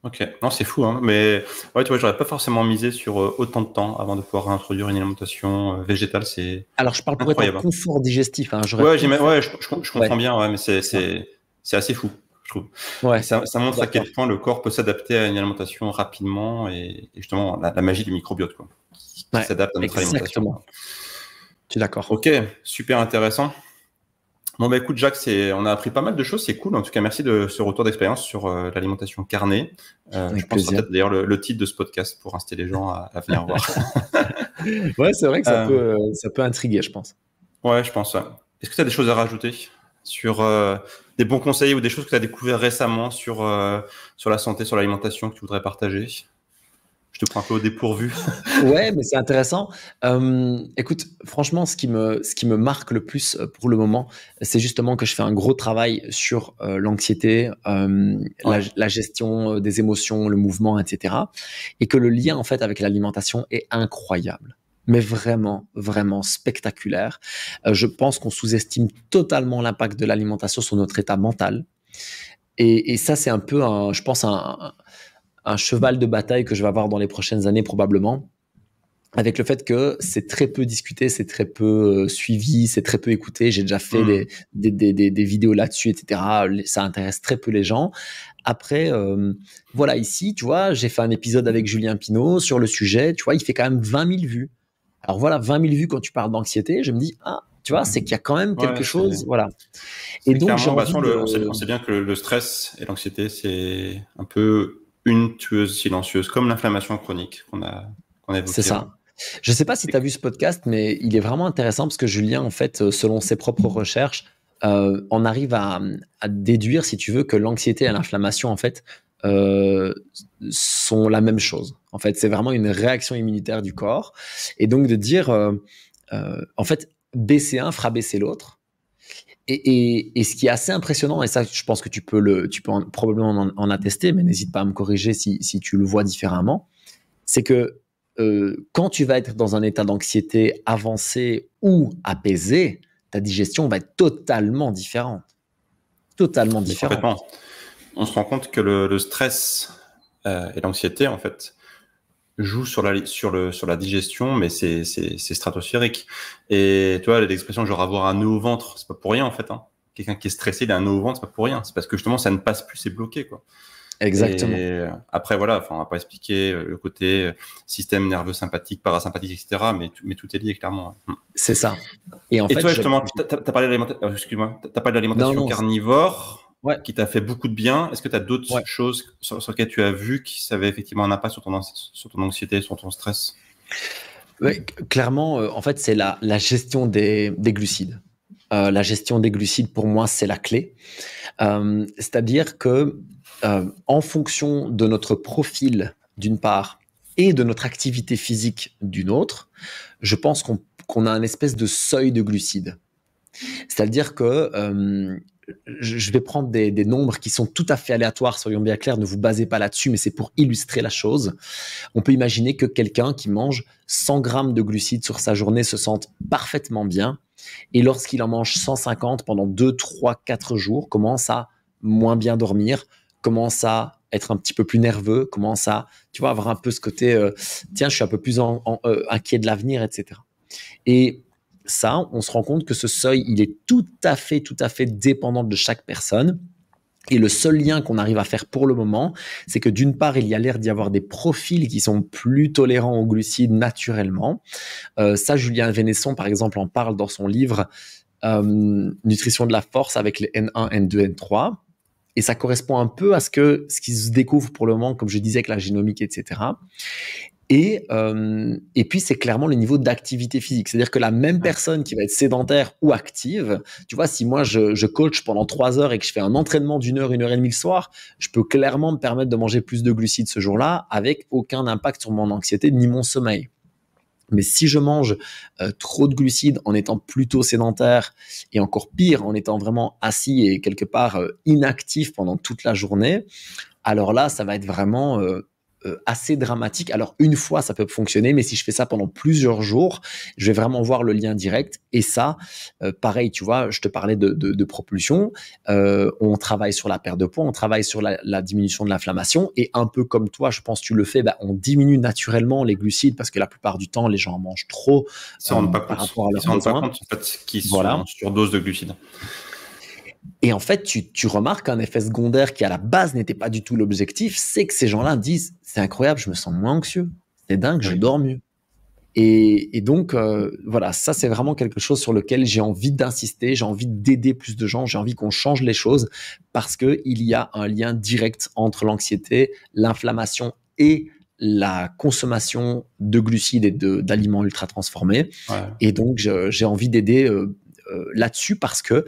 Ok. Non, c'est fou, hein. Mais ouais, tu vois, j'aurais pas forcément misé sur autant de temps avant de pouvoir réintroduire une alimentation végétale. C'est Alors, je parle pour être en incroyable, hein. confort digestif, hein. J'aurais Ouais, pu le faire. ouais, je Ouais, comprends bien, ouais, mais c'est ça. c'est assez fou, je trouve. Et Ouais, ça je suis montre à quel d'accord. point le corps peut s'adapter à une alimentation rapidement et justement la magie du microbiote, quoi, qui Ouais, s'adapte à notre alimentation, exactement. quoi. Je suis d'accord. Ok, super intéressant. Bon, bah écoute, Jacques, on a appris pas mal de choses, c'est cool. En tout cas, merci de ce retour d'expérience sur l'alimentation carnée. Je Avec pense que ce sera plaisir. peut-être d'ailleurs le titre de ce podcast pour inciter les gens à venir voir. Ouais, c'est vrai que Euh, ça peut intriguer, je pense. ouais, je pense. Ouais. Est-ce que tu as des choses à rajouter sur des bons conseils ou des choses que tu as découvert récemment sur la santé, sur l'alimentation que tu voudrais partager? Je te prends un peu au dépourvu. Ouais, mais c'est intéressant. Écoute, franchement, ce qui me marque le plus pour le moment, c'est justement que je fais un gros travail sur l'anxiété, la, Ouais, la gestion des émotions, le mouvement, etc. Et que le lien en fait avec l'alimentation est incroyable. Mais vraiment, vraiment spectaculaire. Je pense qu'on sous-estime totalement l'impact de l'alimentation sur notre état mental. Et ça, c'est un peu, je pense, un cheval de bataille que je vais avoir dans les prochaines années probablement, avec le fait que c'est très peu discuté, c'est très peu suivi, c'est très peu écouté. J'ai déjà fait hmm, des vidéos là-dessus, etc. Ça intéresse très peu les gens. Après, voilà, ici, tu vois, j'ai fait un épisode avec Julien Pinault sur le sujet. Tu vois, il fait quand même 20 000 vues. Alors voilà, 20 000 vues quand tu parles d'anxiété, je me dis, ah, tu vois, c'est qu'il y a quand même quelque ouais, chose. Voilà. Et donc, j'ai clairement, bah, envie on de. sait bien que le stress et l'anxiété, c'est un peu une tueuse silencieuse, comme l'inflammation chronique qu'on a C'est évoquée. Ouais. ça. Je ne sais pas si tu as vu ce podcast, mais il est vraiment intéressant parce que Julien, en fait, selon ses propres recherches, on arrive à déduire, si tu veux, que l'anxiété et l'inflammation, en fait, euh, sont la même chose. En fait, c'est vraiment une réaction immunitaire du corps. Et donc de dire, en fait, baisser un fera baisser l'autre. Et ce qui est assez impressionnant, et ça, je pense que tu peux probablement en attester, mais n'hésite pas à me corriger si tu le vois différemment, c'est que quand tu vas être dans un état d'anxiété avancé ou apaisé, ta digestion va être totalement différente. Totalement Mais différente. complètement. On se rend compte que le stress et l'anxiété, en fait, jouent sur la digestion, mais c'est stratosphérique. Et tu vois, l'expression genre avoir un nœud au ventre, c'est pas pour rien, en fait, hein. quelqu'un qui est stressé, il a un nœud au ventre, c'est pas pour rien. C'est parce que justement, ça ne passe plus, c'est bloqué, quoi. Exactement. Et après, voilà, enfin, on va pas expliquer le côté système nerveux sympathique, parasympathique, etc. Mais tout est lié, clairement. C'est ça. Et en Et fait, toi, justement, t'as parlé d'alimentation, excuse-moi, t'as parlé d'alimentation carnivore, ouais. qui t'a fait beaucoup de bien. Est-ce que tu as d'autres choses sur lesquelles tu as vu qui avaient effectivement un impact sur ton anxiété, sur ton stress? Ouais, clairement, en fait, c'est la gestion des glucides. La gestion des glucides, pour moi, c'est la clé. C'est-à-dire que en fonction de notre profil, d'une part, et de notre activité physique, d'une autre, je pense qu'on a un espèce de seuil de glucides. C'est-à-dire que je vais prendre des nombres qui sont tout à fait aléatoires, soyons bien clairs, ne vous basez pas là-dessus, mais c'est pour illustrer la chose. On peut imaginer que quelqu'un qui mange 100 grammes de glucides sur sa journée se sente parfaitement bien, et lorsqu'il en mange 150 pendant 2, 3, 4 jours, commence à moins bien dormir, commence à être un petit peu plus nerveux, commence à, tu vois, avoir un peu ce côté, tiens, je suis un peu plus inquiet de l'avenir, etc. Et ça, on se rend compte que ce seuil, il est tout à fait dépendant de chaque personne. Et le seul lien qu'on arrive à faire pour le moment, c'est que d'une part, il y a l'air d'y avoir des profils qui sont plus tolérants aux glucides naturellement. Ça, Julien Vénesson, par exemple, en parle dans son livre Nutrition de la force avec les N1, N2, N3. Et ça correspond un peu à ce qui se découvre pour le moment, comme je disais, avec la génomique, etc. Et puis, c'est clairement le niveau d'activité physique. C'est-à-dire que la même personne qui va être sédentaire ou active, tu vois, si moi, je coach pendant 3 heures et que je fais un entraînement d'1 heure, 1 heure et demie le soir, je peux clairement me permettre de manger plus de glucides ce jour-là avec aucun impact sur mon anxiété ni mon sommeil. Mais si je mange trop de glucides en étant plutôt sédentaire et encore pire, en étant vraiment assis et quelque part inactif pendant toute la journée, alors là, ça va être vraiment assez dramatique. Alors une fois, ça peut fonctionner, mais si je fais ça pendant plusieurs jours, je vais vraiment voir le lien direct. Et ça, pareil, tu vois, je te parlais de propulsion. On travaille sur la perte de poids, on travaille sur la diminution de l'inflammation. Et un peu comme toi, je pense que tu le fais, on diminue naturellement les glucides parce que la plupart du temps, les gens en mangent trop par rapport à leurs besoins. Ils ne se rendent pas compte en fait, qu'ils sont en surdose de glucides. Et en fait, tu remarques un effet secondaire qui, à la base, n'était pas du tout l'objectif, c'est que ces gens-là disent « c'est incroyable, je me sens moins anxieux, c'est dingue, je dors mieux ». Et donc, voilà, ça, c'est vraiment quelque chose sur lequel j'ai envie d'insister, j'ai envie d'aider plus de gens, j'ai envie qu'on change les choses parce qu'il y a un lien direct entre l'anxiété, l'inflammation et la consommation de glucides et d'aliments ultra transformés. Ouais. Et donc, j'ai envie d'aider là-dessus parce que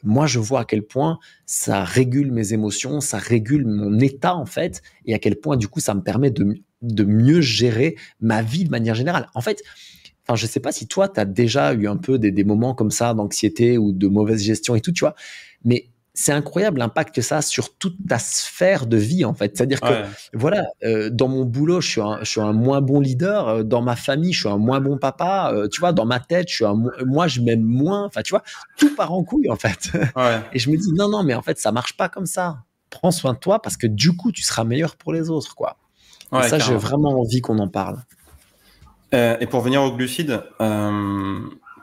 moi, je vois à quel point ça régule mes émotions, ça régule mon état, en fait, et à quel point, du coup, ça me permet de mieux gérer ma vie de manière générale. En fait, je ne sais pas si toi, tu as déjà eu un peu des moments comme ça d'anxiété ou de mauvaise gestion et tout, tu vois, mais c'est incroyable l'impact que ça a sur toute ta sphère de vie, en fait. C'est-à-dire que, voilà, dans mon boulot, je suis un moins bon leader. Dans ma famille, je suis un moins bon papa. Tu vois, dans ma tête, moi, je m'aime moins. Enfin, tu vois, tout part en couille, en fait. Ouais. Et je me dis, non, mais en fait, ça marche pas comme ça. Prends soin de toi parce que du coup, tu seras meilleur pour les autres, quoi. Ouais, et ça, j'ai vraiment envie qu'on en parle. Et pour venir aux glucides,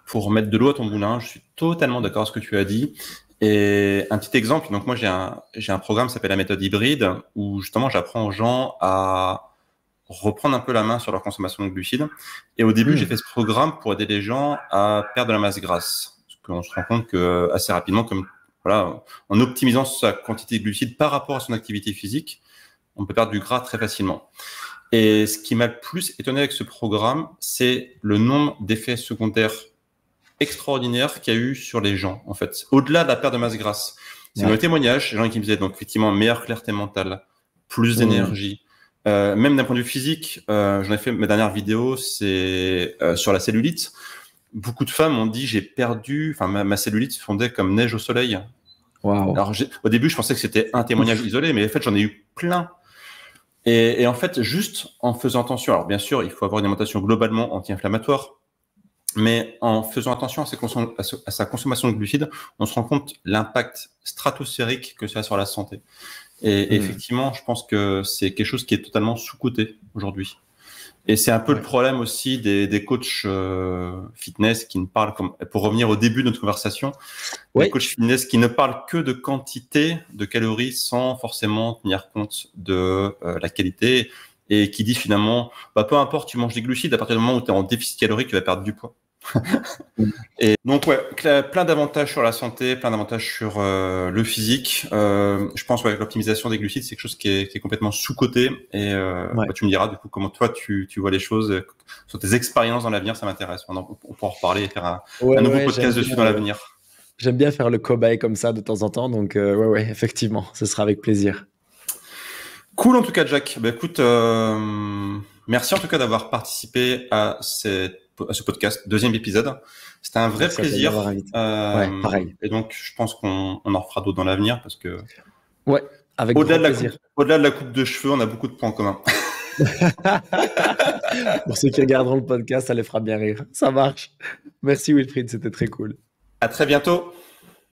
pour mettre de l'eau à ton moulin, je suis totalement d'accord avec ce que tu as dit. Et un petit exemple, donc moi j'ai un programme qui s'appelle la méthode hybride où justement j'apprends aux gens à reprendre un peu la main sur leur consommation de glucides. Et au début, j'ai fait ce programme pour aider les gens à perdre de la masse grasse. Parce qu'on se rend compte que assez rapidement, comme voilà, en optimisant sa quantité de glucides par rapport à son activité physique, on peut perdre du gras très facilement. Et ce qui m'a le plus étonné avec ce programme, c'est le nombre d'effets secondaires extraordinaire qu'il y a eu sur les gens, en fait. Au-delà de la perte de masse grasse. C'est mon témoignage, les gens qui me disaient, donc, effectivement, meilleure clarté mentale, plus d'énergie. Même d'un point de vue physique, j'en ai fait ma dernière vidéo, c'est sur la cellulite. Beaucoup de femmes ont dit, j'ai perdu, ma cellulite se fondait comme neige au soleil. Wow. Alors, au début, je pensais que c'était un témoignage isolé, mais en fait, j'en ai eu plein. Et en fait, juste en faisant attention, alors bien sûr, il faut avoir une alimentation globalement anti-inflammatoire, mais en faisant attention à sa consommation de glucides, on se rend compte l'impact stratosphérique que ça a sur la santé. Et effectivement, je pense que c'est quelque chose qui est totalement sous-coté aujourd'hui. Et c'est un peu le problème aussi des coachs fitness qui ne parlent, pour revenir au début de notre conversation, les coachs fitness qui ne parlent que de quantité de calories sans forcément tenir compte de la qualité et qui disent finalement, peu importe, tu manges des glucides, à partir du moment où tu es en déficit calorique, tu vas perdre du poids. Et donc plein d'avantages sur la santé, plein d'avantages sur le physique. Je pense que l'optimisation des glucides, c'est quelque chose qui est complètement sous-coté. Et tu me diras du coup comment toi tu vois les choses sur tes expériences dans l'avenir. Ça m'intéresse. On pourra en reparler et faire un nouveau podcast dessus dans l'avenir. J'aime bien faire le cobaye comme ça de temps en temps. Donc effectivement, ce sera avec plaisir. Cool en tout cas, Jack. Écoute, merci en tout cas d'avoir participé à ce podcast, 2e épisode. C'était un vrai plaisir. Pareil. Et donc, je pense qu'on en refera d'autres dans l'avenir parce que avec grand plaisir. Au-delà de la coupe de cheveux, on a beaucoup de points en commun. Pour ceux qui regarderont le podcast, ça les fera bien rire. Ça marche. Merci Wilfried, c'était très cool. À très bientôt.